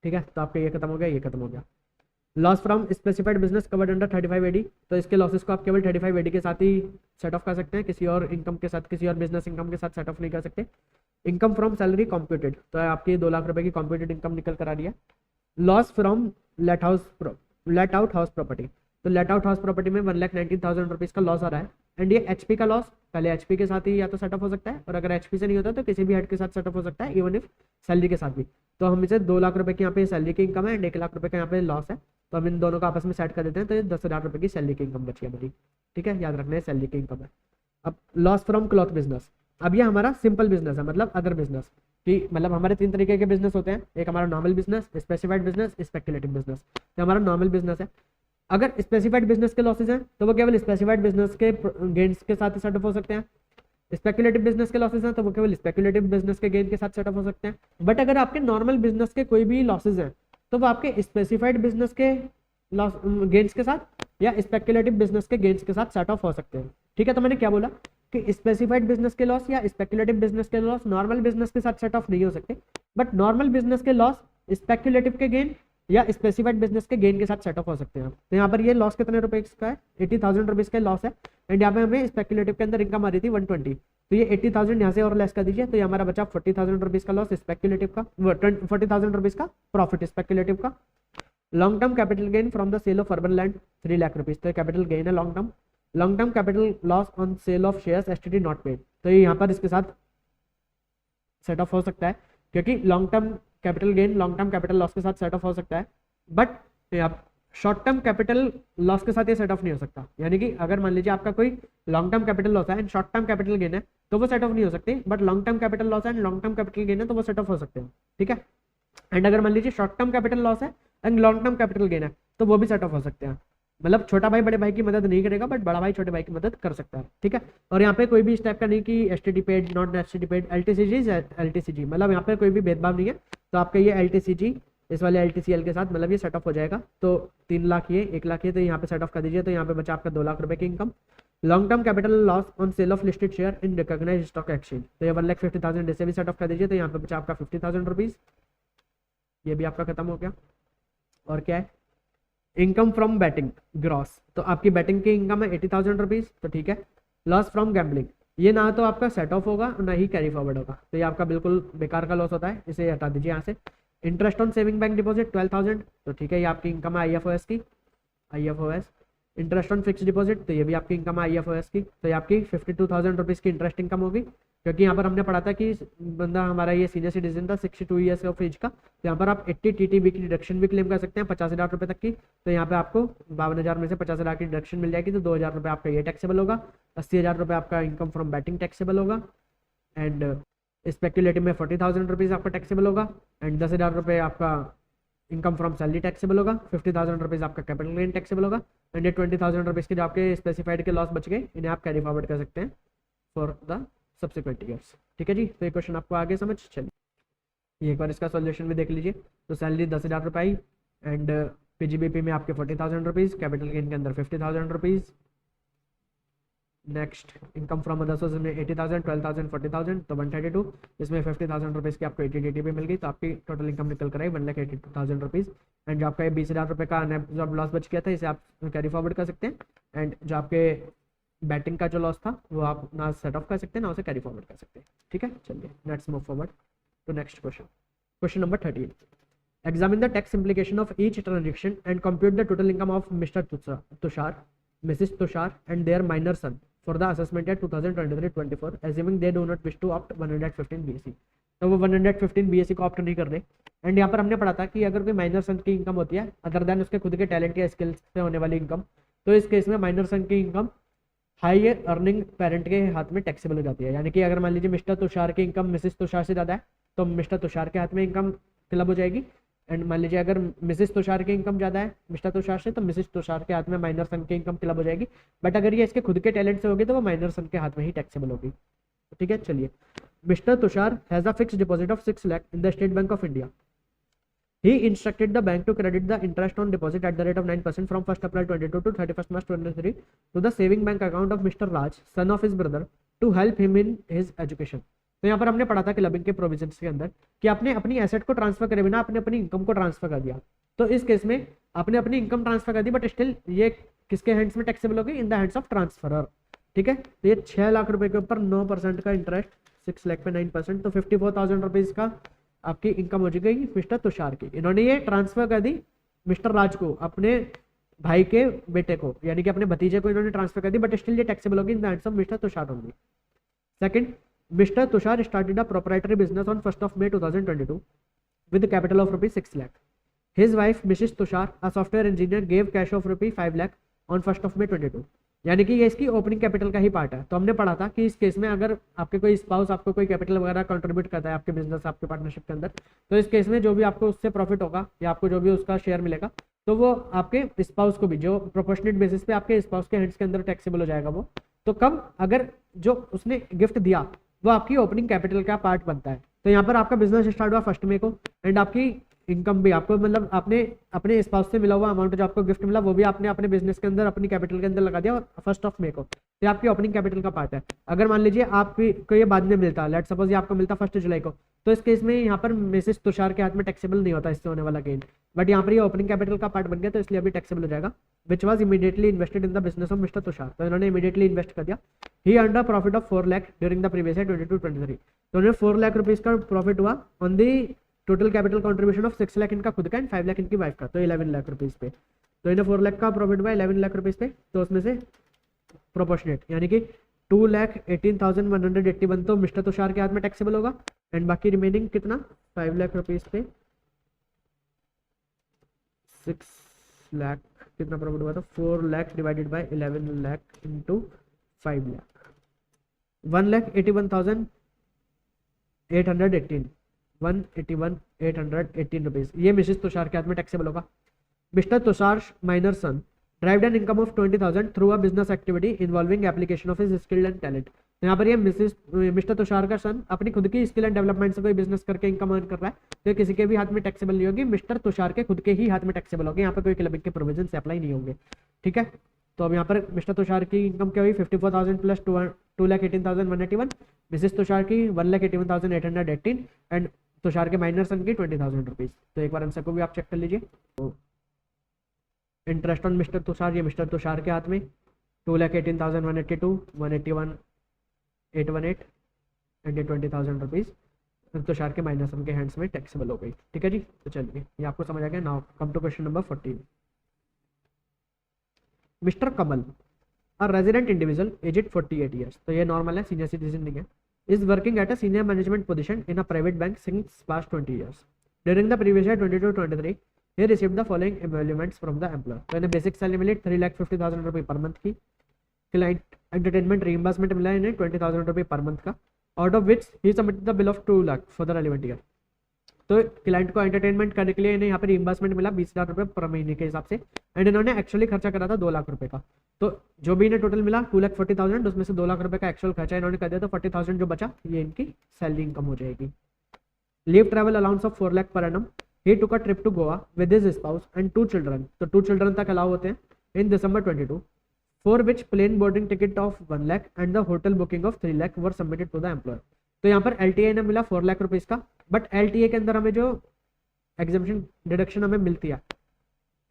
ठीक है, तो आपका ये खत्म हो गया, ये खत्म हो गया। Loss from specified business covered under 35 AD, तो इसके लॉसेस को आप केवल 35 AD के साथ ही सेट ऑफ कर सकते हैं, किसी और इनकम के साथ, किसी और बिजनेस इनकम के साथ सेट ऑफ नहीं कर सकते। इनकम फ्रॉम सैलरी कॉम्प्यूटेड, तो आपकी 2 लाख रुपए की कॉम्प्यूटेड इनकम निकल कर आ रही है। Loss from let out house property, तो लेट आउट हाउस प्रॉपर्टी में 1,19,000 रुपीज़ का लॉस आ रहा है, एंड ये HP का लॉस पहले HP के साथ ही या तो सेट ऑफ हो सकता है, और अगर HP से नहीं होता तो किसी भी हेड के साथ सेट ऑफ हो सकता है, इवन इफ सैलरी के साथ भी। तो हम इसे 2 लाख रुपए की यहाँ पे सैलरी की इनकम है एंड 1 लाख रुपए का यहाँ पे लॉस है, तो हम इन दोनों को आपस में सेट कर देते हैं, तो ये 10,000 रुपए की सैलरी की इनकम बची हमारी, ठीक है, याद रखना है सैलरी की इनकम है। अब लॉस फ्रॉम क्लॉथ बिजनेस, अब ये हमारा सिंपल बिजनेस है, मतलब अदर बिजनेस कि मतलब हमारे 3 तरीके के बिजनेस होते हैं, एक हमारा normal business, specified business, speculative business. तो हमारा नॉर्मल बिजनेस है, अगर स्पेसिफाइड बिजनेस के लॉसेज हैं तो वो केवल स्पेसिफाइड बिजनेस के गेन्स के साथ सेट ऑफ हो सकते हैं। स्पेकुलेटिव बिजनेस के लॉसेज हैं तो वो केवल स्पेकुलेटिव बिजनेस के गेन के साथ सेट ऑफ हो सकते हैं। बट अगर आपके नॉर्मल बिजनेस के कोई भी लॉसेज हैं तो वो आपके स्पेसिफाइड बिजनेस के लॉस गेन्स के साथ या स्पेकुलेटिव बिजनेस के गेन्स के साथ सेट ऑफ हो सकते हैं, ठीक है। तो मैंने क्या बोला कि स्पेसिफाइड बिजनेस के लॉस या स्पेकुलेटिव बिजनेस के लॉस नॉर्मल बिजनेस के साथ सेट ऑफ नहीं हो सकते, बट नॉर्मल बिजनेस के लॉस स्पेकुलेटिव के गेन या स्पेसिफाइड बिजनेस के गेन के साथ सेट ऑफ हो सकते हैं। तो यहाँ पर ये लॉस कितने रुपए का है, 80,000 रुपीज का लॉस है, एंड यहाँ पे हमें स्पेकुलेटिव के अंदर इनकम आ रही थी 120, तो ये 80,000 यहाँ से और लेस कर दीजिए, तो ये हमारा बचा 40,000 रुपीज का लॉस स्पेकुलेटिव का, 40,000 रुपीज का प्रॉफिट स्पेकुलेटिव का। Long term capital gain from the sale of urban land 3 lakh rupees, तो कैपिटल गेन है long term. Long term capital loss on sale of shares STT not paid, तो ये यहाँ पर इसके साथ सेट ऑफ हो सकता है, क्योंकि long term capital gain long term capital loss के साथ सेट ऑफ हो सकता है, but short term capital loss के साथ ये सेट ऑफ नहीं हो सकता। यानी कि अगर मान लीजिए आपका कोई लॉन्ग टर्म कैपिटल लॉस है and short term capital gain है तो वो सेट ऑफ नहीं हो सकते, but long term capital loss है and long term capital gain है तो वो सेट ऑफ हो सकते हैं, ठीक है। एंड अगर मान लीजिए शॉर्ट टर्म कैपिटल लॉस है and long term capital gain है तो वो भी सेट ऑफ हो सकते हैं। मतलब छोटा भाई बड़े भाई की मदद नहीं करेगा, बट बड़ा भाई छोटे भाई की मदद कर सकता है, ठीक है। और यहाँ पे कोई भी इस टाइप का नहीं कि STT paid not STT paid, LTCG, मतलब यहाँ पे कोई भी भेदभाव नहीं है। तो आपका ये LTCG इस वाले LTCL के साथ मतलब ये सेट ऑफ हो जाएगा, तो 3 लाख ये 1 लाख ये, तो यहाँ पे सेट ऑफ कर दीजिए, तो यहाँ पे बचा आपका 2 लाख रुपए की income. Long term capital loss on sale of listed share in recognised stock exchange, तो ये 1,50,000 इसे भी सेट ऑफ कर दीजिए, तो यहाँ पे बचा आपका 50,000 रुपीज, ये भी आपका खत्म हो गया। और क्या है, इनकम फ्रॉम बैटिंग ग्रॉस, तो आपकी बैटिंग की इनकम है 80,000 रुपीज, तो ठीक है। लॉस फ्रॉम गैम्बलिंग, ये ना तो आपका सेट ऑफ होगा ना ही कैरी फॉरवर्ड होगा, तो ये आपका बिल्कुल बेकार का लॉस होता है, इसे हटा दीजिए यहाँ से। Interest on saving bank deposit 12,000, तो ठीक है, ये आपकी इनकम है IFOS की, IFOS। Interest on fix deposit, तो ये भी आपकी इनकम आई IFOS की, तो ये आपकी 52,000 रुपीज़ की इंटरेस्ट इनकम होगी, क्योंकि यहाँ पर हमने पढ़ा था कि बंदा हमारा ये सीनियर सिटीजन था 62 ईयर्स ऑफ एज का, तो यहाँ पर आप 80 TTB की डिडक्शन भी क्लेम कर सकते हैं 50,000 रुपये तक की। तो यहाँ पे आपको 52,000 में से 50,000 की डिडक्शन मिल जाएगी, तो 2,000 रुपये आपका ये टैक्सेबल होगा, 80,000 रुपये आपका इनकम फ्रॉम बैटिंग टैक्सेबल होगा, एंड स्पेक्यूलेटिव में 40,000 रुपीज़ आपका टैक्सेबल होगा, एंड 10,000 रुपये आपका इनकम फ्रॉम सैलरी टैक्सेबल होगा, 50,000 रुपीज़ आपका कैपिटल गेन टैक्सेबल होगा, एंड ये 20,000 रुपीज़ के जो आपके स्पेसिफाइड के लॉस बच गए इन्हें आप कैरी फॉरवर्ड कर सकते हैं फॉर द सब्सिक्वेंट ईयर्स। ठीक है जी, तो ये क्वेश्चन आपको आगे समझ चलिए एक बार इसका सॉल्यूशन भी देख लीजिए। तो सैलरी 10,000 रुपये आई, एंड PGBP में आपके 40,000 रुपीज़, कैपिटल गेन के अंदर 50,000 rupees, next income from other sources में 80,000, 12,000, 40,000, तो 132, इसमें 50,000 रुपीज़ की आपको 80 TTB मिल गई, तो आपकी टोटल इनकम निकल कर आई 1,82,000 रुपीज़। एंड जो आपका ये 20,000 रुपये का अनएब्जॉर्ब लॉस बच गया था इसे आप कैरी फॉरवर्ड कर सकते हैं, एंड जो आपके बैटिंग का जो लॉस था वो आप ना सेट ऑफ कर सकते हैं ना उसे कैरी फॉरवर्ड कर सकते हैं। ठीक है, चलिए let's move forward to next question. Question number 13, examine the tax implication of each transaction and compute the total income of mister Tushar, Mrs Tushar and their minor son for the assessment at 2023-24 assuming they do not wish to opt 115 BSc। तो वो 115 BSc को opt नहीं कर रहे। And यहाँ पर हमने पढ़ा था कि अगर कोई माइनर सन की इनकम होती है अदर देन उसके खुद के टैलेंट या स्किल्स से होने वाली इनकम, तो इस केस में माइनर सन की इनकम हाईयर अर्निंग पेरेंट के हाथ में टैक्सेबल हो जाती है। यानी कि अगर मान लीजिए मिस्टर तुषार की इनकम मिसेस तुषार से ज़्यादा है तो मिस्टर तुषार के हाथ में इनकम क्लब हो जाएगी, एंड मान लीजिए अगर मिसेस तुषार की इनकम ज़्यादा है मिस्टर तुषार से तो मिसेस तुषार के हाथ में माइनर सन की इनकम क्लब हो जाएगी। बट अगर ये इसके खुद के टैलेंट से होगी तो वो माइनर सन के हाथ में ही टैक्सेबल होगी। ठीक है, चलिए mister Tushar has a fixed deposit of 6 lakh in the state bank of India. He instructed the bank to credit the interest on deposit at the rate of 9% from 1st April 22 to 31st March 23 to the saving bank account of Mr. Raj, son of his brother, to help him in his education। तो यहाँ पर हमने पढ़ा था clubbing के provisions के अंदर कि आपने अपनी एसेट को ट्रांसफर करे बिना आपने अपनी इनकम को ट्रांसफर कर दिया, तो इस केस में आपने अपनी इनकम ट्रांसफर कर दी बट स्टिल ये किसके हैंड्स में टैक्सेबल होगी, in the hands of transferor. ठीक है, तो ये 6 लाख रुपए के ऊपर 9% का इंटरेस्ट, 6 लाख पे 9%, तो 54,000 रुपीज़ का आपकी इनकम हो गई मिस्टर तुषार की। इन्होंने ये ट्रांसफर कर दी मिस्टर राज को, अपने भाई के बेटे को, यानी कि अपने भतीजे को इन्होंने ट्रांसफर कर दी, बट स्टिल ये टैक्सेबल होगी in the hands of mister Tushar only. Second, mister Tushar started a proprietary business on 1st of May 2022 with a capital of ₹6 lakh. His wife Mrs. Tushar, a software engineer, gave cash of ₹5 lakh on 1st of May 22। यानी कि ये इसकी opening capital का ही part है। तो हमने पढ़ा था कि इस केस में अगर आपके कोई स्पाउस आपको कोई कैपिटल वगैरह कंट्रीब्यूट करता है आपके बिजनेस आपके पार्टनरशिप के अंदर, तो इस केस में जो भी आपको उससे प्रॉफिट होगा या आपको जो भी उसका शेयर मिलेगा तो वो आपके स्पाउस को भी जो प्रोपोर्शनेट बेसिस पे आपके स्पाउस के हैंड्स के अंदर टैक्सेबल हो जाएगा वो। तो कब, अगर जो उसने गिफ्ट दिया वो आपकी ओपनिंग कैपिटल का पार्ट बनता है। तो यहाँ पर आपका बिजनेस स्टार्ट हुआ 1st मई को, एंड आपकी इनकम भी आपको मतलब आपने अपने स्पाउस से मिला हुआ अमाउंट जो आपको गिफ्ट मिला वो भी आपने अपने बिजनेस के अंदर अपनी कैपिटल के अंदर लगा दिया 1st of May को। तो आपकी ओपनिंग कैपिटल का पार्ट है। अगर मान लीजिए आपको ये बाद में मिलता, लेट सपोज ये आपको मिलता 1 जुलाई को, तो इस केस में यहाँ पर मिसेस तुषार के हाथ में टैक्सेबल नहीं होता इससे होने वाला गेन, बट यहाँ पर ये ओपनिंग कैपिटल का पार्ट बन गया तो इसलिए अभी टैक्सेबल हो जाएगा, which was immediately invested in the business of mister Tushar. तो इन्होंने इमीडिएटली इन्वेस्ट कर दिया। He earned a profit of 4 lakh during the previous year 22-23। तो उन्हें 4 लाख रुपीज़ का प्रॉफिट हुआ on the total capital contribution of 6 lakh इनका खुद का एंड 5 लाख इनकी वाइफ का, तो 11 लाख रुपीज़ पे। तो इन्हें 4 लाख का प्रॉफिट हुआ 11 लाख रुपीज़ पे, तो उसमें से प्रोपोर्शनेट यानी कि 2,18,181 तो मिस्टर तुषार के हाथ में टैक्सेबल होगा, एंड बाकी रिमेनिंग कितना 5 लाख रुपीज़ पे 6 लाख कितना प्रॉफिट हुआ था, 4 lakh divided by 11 lakh into 5 lakh 1,81,818 181,818 rupees ये मिसेस तुषार के हाथ में टैक्सेबल होगा। Mr Tushar minor son derived an income of 20,000 through a business activity involving application of his skill and talent. तो यहाँ पर ये मिस्टर तुषार का सन अपनी खुद की स्किल एंड डेवलपमेंट से कोई बिजनेस करके इनकम अर्न कर रहा है, तो किसी के भी हाथ में टैक्सेबल नहीं होगी, मिस्टर तुषार के खुद के ही हाथ में टैक्सेबल होगी। यहाँ पर कोई क्लबिंग के प्रोविजन से अप्लाई नहीं होंगे। ठीक है, तो अब यहाँ पर मिस्टर तुषार की इनकम क्या हुई 54,000 प्लस 2,18,181, मिसेस तुषार की 1,81,818 एंड तुषार के माइनर सन की 20,000 रुपीज़। तो एक बार आंसर को भी आप चेक कर लीजिए। तो इंटरेस्ट ऑन मिस्टर तुषार, ये मिस्टर तुषार के हाथ में 2,18,182, 181,818 एंड 20,000 रुपीज़ तुषार के माइनर सन के हैंड्स में टैक्सेबल हो गई। ठीक है जी, तो चलिए ये आपको समझ आ गया। Now come to question number 14। Mr Kamal a resident individual aged 48 years, तो ये नॉर्मल है, सीनियर सिटीजन नहीं है, is working at a senior management position in a private bank since past 20 years. During the previous year 22-23 he received the following emoluments from the employer। तो इन्हें basic salary मिली 3,50,000 रुपये per month की, client entertainment reimbursement मिला इन्हें 20,000 रुपये per month का, out of which he submitted the bill of 2 lakh for the relevant year. तो client को एंटरटेनमेंट करने के लिए इन्हें यहाँ पर रीइंबर्समेंट मिला 20,000 रुपये पर महीने के हिसाब से, एंड इन्होंने एक्चुअली खर्चा करा था 2 लाख रुपये का। तो जो भी इन्हें टोटल मिला 2,40,000, उसमें से 2 लाख रुपये का एक्चुअल खर्चा इन्होंने कर दिया, तो 40,000 जो बचा ये इनकी सैलरी इनकम हो जाएगी। Leave travel allowance of 4 lakh per annum. He took a trip to Goa with his spouse and 2 children, तो 2 children तक अलाउ होते हैं, in December 22, for which plane boarding ticket of 1 lakh and the hotel booking of 3 lakh were submitted to the employer। तो यहाँ पर LTA ने मिला 4 lakh rupees का, बट LTA के अंदर हमें जो एग्जामिशन डिडक्शन हमें मिलती है,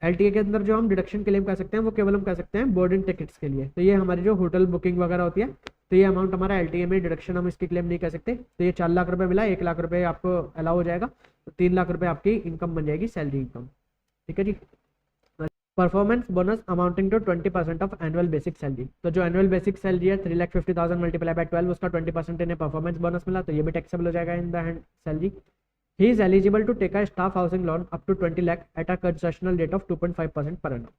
LTA के अंदर जो हम डिडक्शन क्लेम कर सकते हैं वो केवल हम कर सकते हैं बोर्डिंग टिकट्स के लिए। तो ये हमारी जो होटल बुकिंग वगैरह होती है, तो ये अमाउंट हमारा LTA में डिडक्शन हम इसकी क्लेम नहीं कर सकते। तो ये 4 लाख रुपए मिला, 1 लाख रुपए आपको अलाउ हो जाएगा, तो 3 लाख रुपए आपकी इनकम बन जाएगी, सैलरी इनकम। ठीक है जी। Performance bonus amounting to 20% of annual basic salary. तो जो एनुअल बेसिक सैलरी है 3,50,000 मल्टीप्लाई बाय 12, उसका 20% इन्हें परफॉर्मेंस बोनस मिला, तो ये भी टैक्सेबल हो जाएगा in the hand salary. He is eligible to take a staff housing loan up to 20 lakh at a concessional rate of 2.5% per annum.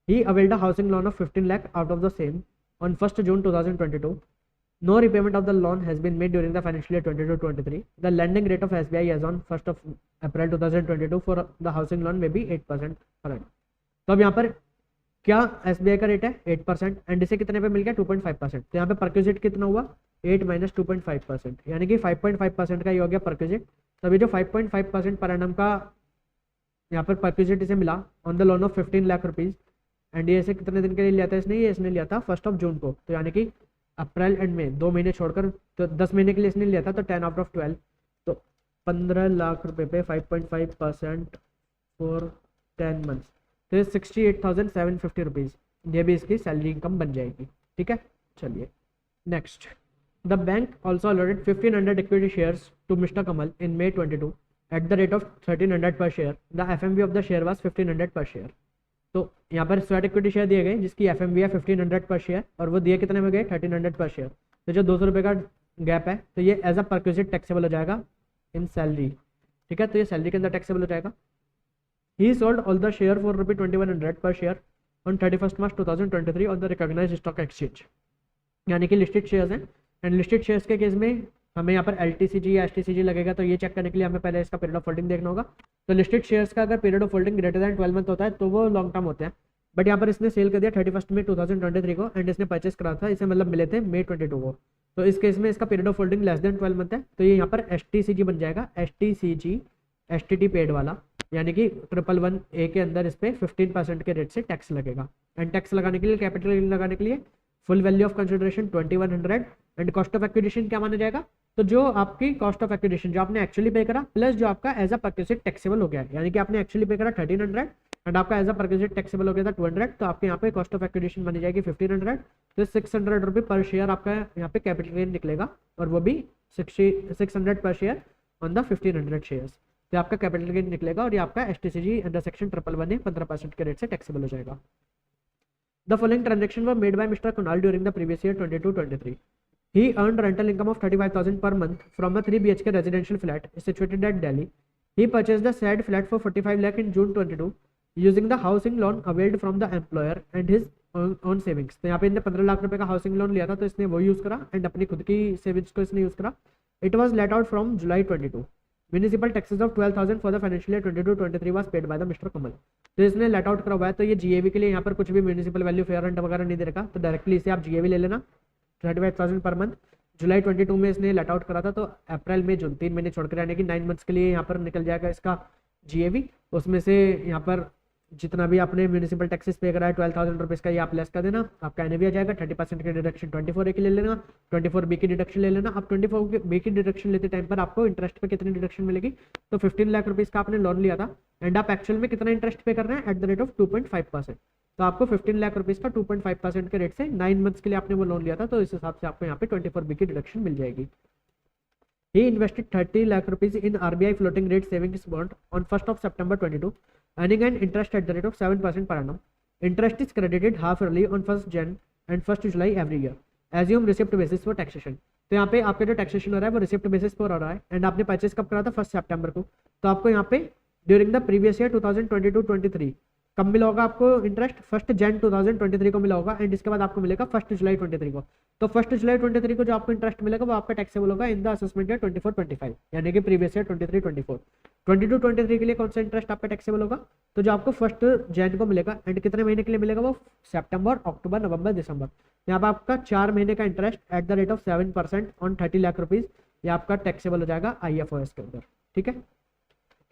He availed a housing loan of 15 lakh out of the same on 1st June 2022. No repayment of the loan has been made during the financial year 22-23. The lending rate of SBI as on 1st of April 2022 for the housing loan may be 8% per annum. तो अब यहाँ पर क्या SBI का rate है 8%, and इसे कितने पे मिल गया 2.5%। तो यहाँ पे परक्यूजिट कितना हुआ 8 माइनस 2.5%, यानी कि 5.5% का ये हो गया परक्यूजिट। तो अभी जो 5.5% पर एनम का यहाँ पर परक्यूजिट इसे मिला on the loan of 15 lakh rupees, and ये इसे कितने दिन के लिए लिया था इसने, ये इसने लिया था 1 जून को, तो यानी कि अप्रैल एंड में 2 महीने छोड़कर, तो 10 महीने के लिए इसने लिया था, तो 10 आउट ऑफ 12, तो 15 लाख रुपए पे 5.5% फॉर 10 मंथ्स, तो 68,750 रुपीज़, ये भी इसकी सैलरी इनकम बन जाएगी। ठीक है, चलिए next. The bank also allotted 1,500 equity shares to Mr Kamal in May 22 at the rate of 1,300 per share. The FMV of the share was 1,500 per share. तो यहाँ पर स्वेट इक्विटी शेयर दिए गए जिसकी FMV है 1,500 पर शेयर, और वो दिए कितने में गए 1,300 पर शेयर। तो जो 200 रुपये का गैप है, तो ये एज अ परक्यूजिट टैक्सेबल हो जाएगा इन सैलरी। ठीक है, तो ये सैलरी के अंदर टैक्सेबल हो जाएगा। He sold all the share for ₹2,100 per share on 31st March 2023 on the recognized stock exchange। यानी कि लिस्टेड शेयर्स हैं, एंड लिस्टेड शेयर्स के केस में हमें यहाँ पर LTCG या STCG लगेगा, तो ये चेक करने के लिए हमें पहले इसका पीरियड ऑफ होल्डिंग देखना होगा। तो लिस्टेड शेयर्स का अगर period of holding greater than 12 month होता है तो वो लॉन्ग टर्म होते हैं, बट यहाँ पर इसने सेल कर दिया 31 मई 2023 को, एंड इसने परचेस करा था, इसे मतलब मिले थे May 22 को। तो इस केस में इसका period of holding less than 12 month है, तो ये यहाँ पर STCG बन जाएगा, STCG STT पेड वाला, यानी कि 111A के अंदर इस पर 15% के रेट से टैक्स लगेगा। एंड टैक्स लगाने के लिए, कैपिटल गेन लगाने के लिए full value of consideration 2,100, and cost of acquisition क्या माना जाएगा, तो जो आपकी कॉस्ट ऑफ एक्विजिशन जो आपने एक्चुअली पे करा प्लस जो आपका एज अ परक्यूजिट टैक्सेबल हो गया है, यानी कि आपने एक्चुअली पे करा 1,300 एंड आपका एज अ परक्यूजिट टैक्सेबल हो गया था 200, तो आपके यहाँ पे कॉस्ट ऑफ एक्विजिशन बनी जाएगी 1,500, तो 600 रुपये पर शेयर आपका यहाँ पे कैपिटल गेन निकलेगा, और वो भी 600 पर शेयर ऑन द 1,500 शेयर्स। तो आपका कैपिटल गेन निकलेगा, और ये आपका STCG अंडर सेक्शन 111A 15% के रेट से टैक्सेबल हो जाएगा। The following transaction were made by mister Kunal during the previous year 22-23। He earned rental income of 35,000 per month from a 3 BHK residential flat situated at Delhi. He purchased the said flat for 45 lakh in June 22 using the housing loan availed from the employer and his own savings। तो यहाँ पे इसने 15 लाख रुपए का housing loan लिया था, तो इसने वो यूज़ करा एंड अपनी खुद की सेविंग्स को इसने यूज़ करा। It was let out from July 22। Municipal taxes of 12,000 for the financial year 22-23 was paid by the mister Kamal. तो इसने लेट आउट करा हुआ है, तो ये GAV के लिए यहाँ पर कुछ भी म्यूनिसिपल वैल्यू फेयर रेंट वगैरह नहीं दे रखा, तो डायरेक्टली इसे आप GAV ले लेना 35,000 पर मंथ। जुलाई 22 में इसने लेट आउट करा था, तो अप्रैल में जून 3 महीने छोड़कर, यानी कि 9 मंथ्स के लिए यहाँ पर निकल जाएगा इसका GAV। उसमें से यहाँ पर जितना भी आपने म्यूनिसिपल टैक्सेस पे करा है 12,000 रुपीज़ का, ये आप लेस कर देना, आपका NAV आ जाएगा। 30% की डिडक्शन 24A की ले लेना, 24B की डिडक्शन ले लेना। अब 24B की डिडक्शन लेते टाइम पर आपको इंटरेस्ट पे कितनी डिडक्शन मिलेगी, तो 15 लाख रुपीज़ का आपने लोन लिया था, एंड आप एक्चुअल में कितना इंटरेस्ट पे कर रहे हैं एट द रेट ऑफ 2.5%। तो आपको 15 लाख रुपीज़ का 2.5% के रेट से 9 मंथ्स के लिए आपने वो लोन लिया था, तो इस हिसाब से आपको यहाँ पे 24B की डिडक्शन मिल जाएगी। He invested 30 lakh rupees in RBI floating rate savings bond on 1st of September 22, earning an interest at the rate of 7% per annum. Interest is credited half yearly on 1st Jan and 1st July every year, assume receipt basis for taxation. तो यहाँ पे आपका जो taxation हो रहा है वो receipt basis पर हो रहा है, एंड आपने परचेस कब करा था 1 सितंबर को, तो आपको यहाँ पे ड्यूरिंग द प्रीवियस ईयर 2022-23 कब मिला होगा आपको इंटरेस्ट, 1st Jan 2023 को मिला होगा, एंड इसके बाद आपको मिलेगा 1st July 23 को। तो 1st July 23 को जो आपको इंटरेस्ट मिलेगा वो आपका टैक्सेबल होगा इन द असेसमेंट ईयर 24-25, यानी कि प्रीवियस ईयर 23-24। 22-23 के लिए कौन सा इंटरेस्ट आपका टैक्सेबल होगा, तो जो आपको 1st Jan को मिलेगा, एंड कितने महीने के लिए मिलेगा वो सितंबर, अक्टूबर, नवंबर, दिसंबर। यहाँ पर आपका 4 महीने का interest eight the rate of 7% on 30 lakh rupees, ये आपका टैक्सेबल हो जाएगा IFOS के अंदर, ठीक है।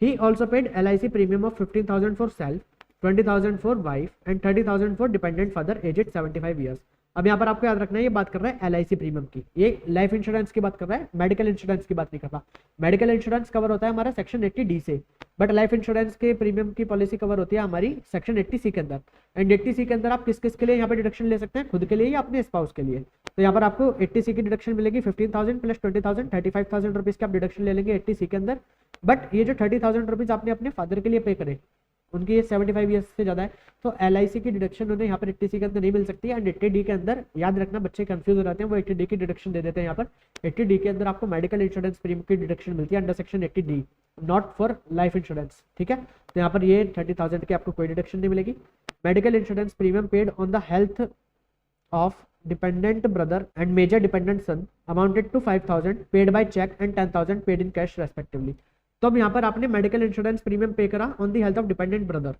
He also paid LIC premium of 15,000 for self, 20,000 for wife and 30,000 for dependent father aged 75 years. अब यहाँ पर आपको याद रखना है, ये बात कर रहा है LIC प्रीमियम की, ये लाइफ इंश्योरेंस की बात कर रहा है, मेडिकल इंश्योरेंस की बात नहीं कर रहा। मेडिकल इंश्योरेंस कवर होता है हमारा सेक्शन 80D से, बट लाइफ इंश्योरेंस के प्रीमियम की पॉलिसी कवर होती है हमारी सेक्शन 80C के अंदर। एंड 80C के अंदर आप किस किस के लिए यहाँ पे डिडक्शन ले सकते हैं, खुद के लिए या अपने स्पाउस के लिए। तो यहाँ पर आपको 80C की डिडक्शन मिलेगी 15,000 प्लस 20,000 35,000 रुपीज की आप डिडक्शन ले लेंगे 80C के अंदर। बट ये जो 30,000 रुपीज आपने अपने फादर के लिए पे करे, उनकी ये 75 ईयर्स से ज़्यादा है, तो LIC की डिडक्शन उन्हें यहाँ पर 80C के अंदर नहीं मिल सकती है। एंड 80D के अंदर याद रखना, बच्चे कंफ्यूज हो जाते हैं, वो 80D की डिडक्शन दे देते हैं। यहाँ पर 80D के अंदर आपको मेडिकल इंश्योरेंस प्रीमियम की डिडक्शन मिलती है under section 80D, not for life insurance, ठीक है। तो यहाँ पर ये 30,000 की आपको कोई डिडक्शन नहीं मिलेगी। Medical insurance premium paid on the health of dependent brother and major dependent son amounted to 5,000 paid by cheque and 10,000 paid in cash respectively. तो अब यहाँ पर आपने मेडिकल इंश्योरेंस प्रीमियम पे करा on the health of dependent brother,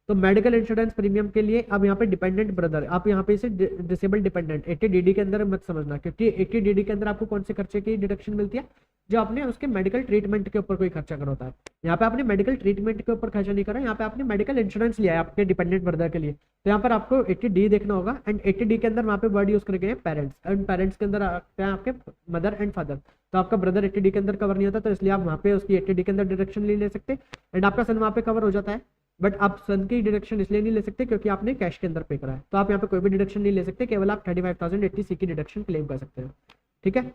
तो medical insurance premium के लिए अब यहाँ पे डिपेंडेंट ब्रदर, आप यहाँ पे इसे डिसेबल डिपेंडेंट 80DD के अंदर मत समझना, क्योंकि 80DD के अंदर आपको कौन से खर्चे की डिडक्शन मिलती है, जो आपने उसके मेडिकल ट्रीटमेंट के ऊपर कोई खर्चा करा होता है। यहाँ पे आपने मेडिकल ट्रीटमेंट के ऊपर खर्चा नहीं करा, यहाँ पे आपने मेडिकल इंश्योरेंस लिया है आपके डिपेंडेंट ब्रदर के लिए, तो यहाँ पर आपको 80D देखना होगा। एंड 80D के अंदर वहाँ पे वर्ड यूज करके पेरेंट्स, एंड पेरेंट्स के अंदर आते हैं आपके मदर एंड फादर, तो आपका ब्रदर 80D के अंदर कवर नहीं होता, तो इसलिए आप वहाँ पे उसकी 80D के अंदर डिडक्शन नहीं ले सकते। एंड आपका सन वहाँ पे कवर हो जाता है, बट आप सन की डिडक्शन इसलिए नहीं ले सकते क्योंकि आपने कैश के अंदर पे करा है, तो आप यहाँ पे कोई भी डिडक्शन नहीं ले सकते, केवल आप 35,000 80C की डिडक्शन क्लेम कर सकते हैं, ठीक है।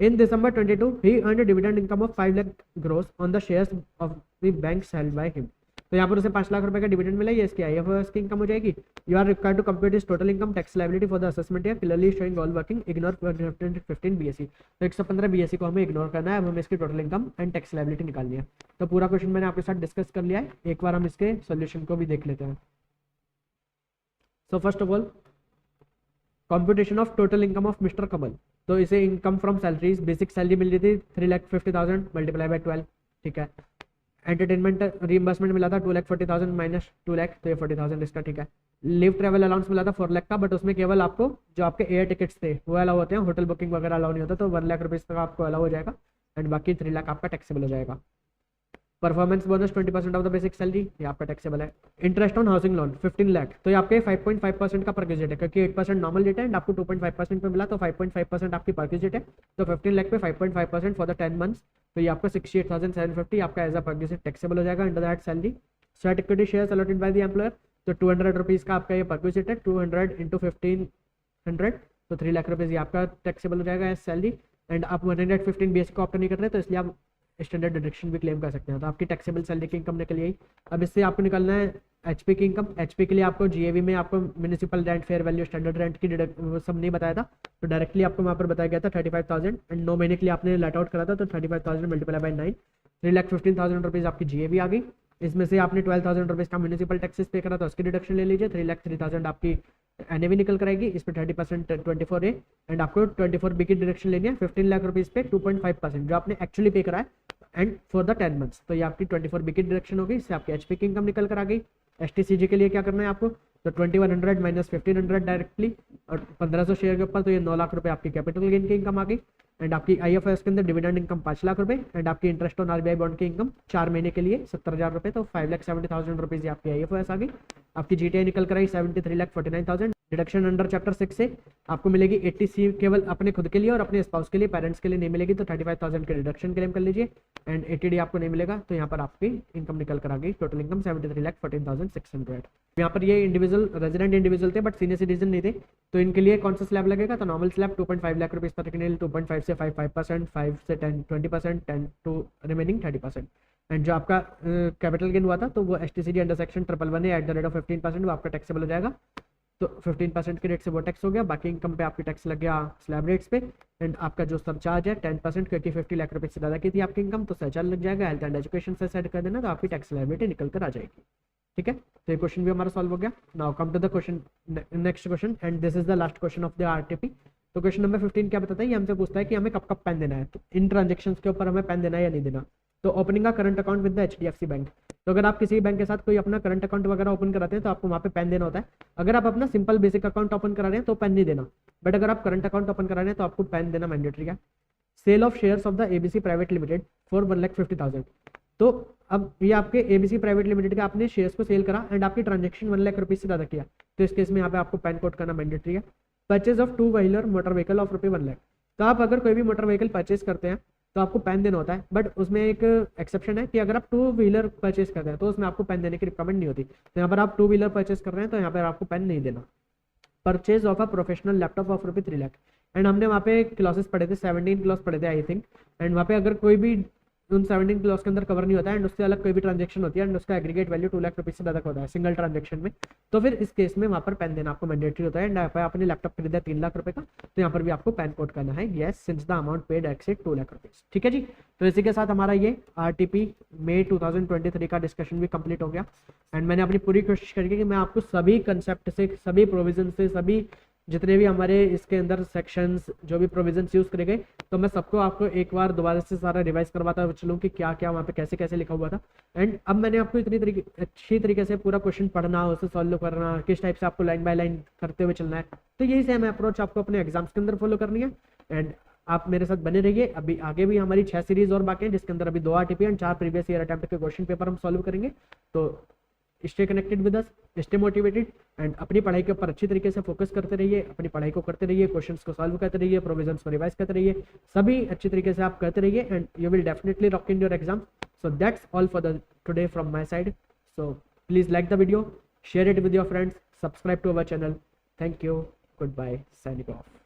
In December 22, he earned a dividend income of 5 lakh gross on the shares of the banks held by him. तो यहाँ पर उसे 5 लाख रुपए का डिविडेंड मिला, ये इसकी IFOS की इनकम हो जाएगी। You are required to compute his total income tax liability for the assessment year, clearly showing all working, ignore 115 BSE। तो 115 BSE को हमें इग्नोर करना है, अब हमें इसकी total income and tax liability निकालनी है। तो पूरा क्वेश्चन मैंने आपके साथ डिस्कस कर लिया है, एक बार हम इसके सोल्यूशन को भी देख लेते हैं। So first of all computation of total income of mister Kamal, तो इसे income from salaries, basic salary मिल रही थी 3,50,000 मल्टीप्लाई बाय 12, ठीक है। एंटरटेनमेंट रीइंबर्समेंट मिला था 2,40,000 माइनस 2 लाख, तो ये 40,000 इसका, ठीक है। लिव ट्रैवल अलाउंस मिला था 4 लाख का, बट उसमें केवल आपको जो आपके एयर टिकट्स थे वो अलाउ होते हैं, होटल बुकिंग वगैरह अलाउ नहीं होता, तो 1 लाख रुपीज़ तक आपको अलाउ हो जाएगा, एंड बाकी 3 लाख आपका टैक्सेबल हो जाएगा। Performance bonus 20% of the basic salary, ये आपका टैक्सेबल है। Interest on housing loan 15 lakh, तो ये आपके 5.5% का परचेज रेट है, क्योंकि 8% नॉर्मल रेट है एंड आपको 2.5% पे मिला, तो 5.5% आपकी परचेज रेट है, तो 15 लाख पे 5.5% फॉर द 10 मंथ्स, तो ये आपका 68,750 आपका एज अ परचेज टैक्सेबल हो जाएगा under that salary. Sweat equity shares allotted by the employer, तो 200 रुपीज़ का आपका ये परचेज रेट है, 200 इंटू 1500, तो 3 लाख रुपीज़ ये आपका टैक्सेबल हो जाएगा एज सैलरी। एंड आप 115 BSE को ऑप्ट नहीं कर रहे, तो इसलिए आप स्टैंडर्ड डिडक्शन भी क्लेम कर सकते हैं, तो आपकी टैक्सेबल सैलरी की इनकम निकल आई। अब इससे आपको निकालना है HP की इनकम। HP के लिए आपको GAV में आपको municipal rent, fair value, standard rent की वो सब नहीं बताया था, तो डायरेक्टली आपको वहाँ पर बताया गया था 35,000, एंड 9 महीने के लिए आपने लेट आउट करा था, तो 35,000 मल्टीप्लाई बाय 9, 3,15,000 रुपीज़ आपकी GAV आ गई। इसमें से आपने 12,000 रुपीज़ का म्यूनिसिपल टैक्सेस पे करा, तो उसकी डिडक्शन ले लीजिए, 3,03,000 आपकी NAV निकल कराएगी, इस पर 30% 24A, एंड आपको 24B की डिडक्शन लेनी है 15 लाख रुपीज़ पे 2.5% जो आपने एक्चुअली पे करा है, एंड फॉर द 10 मंथ्स, तो ये आपकी 24B की डिडक्शन होगी, इससे आपकी HP की इनकम निकल कर आ गई। STCG के लिए क्या करना है आपको, तो 2100 माइनस 1500 डायरेक्टली, और 1500 शेयर के ऊपर, तो ये 9 लाख रुपए आपकी कैपिटल गेन की इनकम आ गई। एंड आपकी IFRS के अंदर डिविडेंड इनकम 5 लाख रुपए, एंड आपकी इंटरेस्ट ऑन RBI बॉन्ड की इनकम 4 महीने के लिए 70,000 रुपए, तो 5,70,000 रुपीज़ आपकी IFRS आ गई। आपकी GTI निकल कर आई 73,49,000। डिडक्शन अंडर चैप्टर 6 से आपको मिलेगी 80C केवल अपने खुद के लिए और अपने स्पाउस के लिए, पेरेंट्स के लिए नहीं मिलेगी, तो 35,000 की डिडक्शन क्लेम कर लीजिए, एंड 80D आपको नहीं मिलेगा, तो यहाँ पर आपकी इनकम निकल कर आ गई, टोटल इनकम 73,14,600। यहाँ पर ये इंडिविजुअल रेजिडेंट इंडिविजुअल थे, बट सीनियर सिटीजन नहीं थे, तो इनके लिए कौन सा स्लैब लगेगा, तो नॉर्मल स्लैब 2.5 लाख रुपीज़ पर क्रिमिनल, 2.5 से 5% 5 से 10 20%, 10 टू रिमेनिंग 30%। एंड जो आपका कैपिटल गेन हुआ था तो वो STCD under section 111 eight the rate of 15% वो आपका टैक्सेबल हो जाएगा। तो 15% के रेट से वो टैक्स हो गया, बाकी इनकम पे आपकी टैक्स लग गया स्लैब रेट्स पे। एंड आपका जो सरचार्ज है 10%, क्योंकि 50 लाख रुपए से ज़्यादा की थी आपकी इनकम तो सरचार्ज लग जाएगा। हेल्थ एंड एजुकेशन से सेट कर देना तो आपकी टैक्स लायबिलिटी निकल कर आ जाएगी। ठीक है, तो ये क्वेश्चन भी हमारा सॉल्व हो गया। Now come to the question, next question, and this is the last question of the RTP। तो क्वेश्चन नंबर 15 क्या बताता है, ये हमसे पूछता है कि हमें कब कब पेन देना है, तो इन ट्रांजेक्शन के ऊपर हमें पेन देना है या नहीं देना। तो ओपनिंग का current account with the HDFC bank, तो अगर आप किसी बैंक के साथ कोई अपना करंट अकाउंट वगैरह ओपन कराते हैं तो आपको वहाँ पे पेन देना होता है। अगर आप अपना सिंपल बेसिक अकाउंट ओपन करा रहे हैं तो पेन नहीं देना, बट अगर आप करंट अकाउंट ओपन करा रहे हैं तो आपको पेन देना मैंडेटरी है। Sale of shares of the ABC private limited for 1,50,000, तो अब ये आपके ABC प्राइवेट लिमिटेड का आपने शेयर्स को सेल करा एंड आपकी ट्रांजेक्शन 1 लाख रुपीज से ज़्यादा किया, तो इस केस में यहाँ पे आपको पैन कोड करना मैंडेटरी है। Purchase of 2 wheeler motor vehicle of ₹1 lakh, तो आप अगर कोई भी मोटर व्हीकल परचेज करते हैं तो आपको पैन देना होता है, बट उसमें एक एक्सेप्शन है कि अगर आप 2 व्हीलर परचेज करते हैं तो उसमें आपको पैन देने की रिक्वायरमेंट नहीं होती। तो यहाँ पर आप 2 व्हीलर परचेज कर रहे हैं तो यहाँ पर आपको पैन नहीं देना। Purchase of a professional laptop off ₹3 lakh, and हमने वहाँ पे क्लॉसेस पढ़े थे, 17 क्लॉज पढ़े थे आई थिंक, एंड वहाँ पे अगर कोई भी उन 17 क्लॉज के अंदर कवर नहीं होता है एंड उससे अलग कोई भी ट्रांजेक्शन होती है एंड उसका एग्रीगेट वैल्यू 2 लाख रुपीज से ज़्यादा होता है सिंगल ट्रांजेक्शन में, तो फिर इस केस में वहाँ पर पैन देना आपको मैंडेटरी होता है। एंड यहाँ पर आपने लैपटॉप खरीदा 3 लाख रुपए का तो यहाँ पर भी आपको पैन कोड करना है yes since the amount paid exceed 2 lakh rupees. ठीक है जी, तो इसी के साथ हमारा ये RTP मई 2023 का डिस्कशन भी कंप्लीट हो गया। एंड मैंने अपनी पूरी कोशिश करी कि मैं आपको सभी कंसेप्ट से, सभी प्रोविजन से, सभी जितने भी हमारे इसके अंदर सेक्शंस जो भी प्रोविजंस यूज़ करे गए तो मैं सबको आपको एक बार दोबारा से सारा रिवाइज करवाता चलूँ कि क्या क्या वहाँ पे कैसे कैसे लिखा हुआ था। एंड अब मैंने आपको इतनी अच्छी तरीके से पूरा क्वेश्चन पढ़ना, उसे सॉल्व करना, किस टाइप से आपको लाइन बाय लाइन करते हुए चलना है, तो यही सेम अप्रोच आपको अपने एग्जाम्स के अंदर फॉलो करनी है। एंड आप मेरे साथ बने रहिए, अभी आगे भी हमारी 6 सीरीज और बाकी हैं जिसके अंदर अभी 2 RTP and 4 previous year attempt के क्वेश्चन पेपर हम सॉल्व करेंगे। तो stay connected with us, stay motivated and अपनी पढ़ाई के ऊपर अच्छी तरीके से फोकस करते रहिए, अपनी पढ़ाई को करते रहिए, क्वेश्चंस को सॉल्व करते रहिए, प्रोविजंस को रिवाइज करते रहिए, सभी अच्छी तरीके से आप करते रहिए and you will definitely rock in your exam. So that's all for the today from my side. So please like the video, share it with your friends, subscribe to our channel. Thank you, good bye, signing of.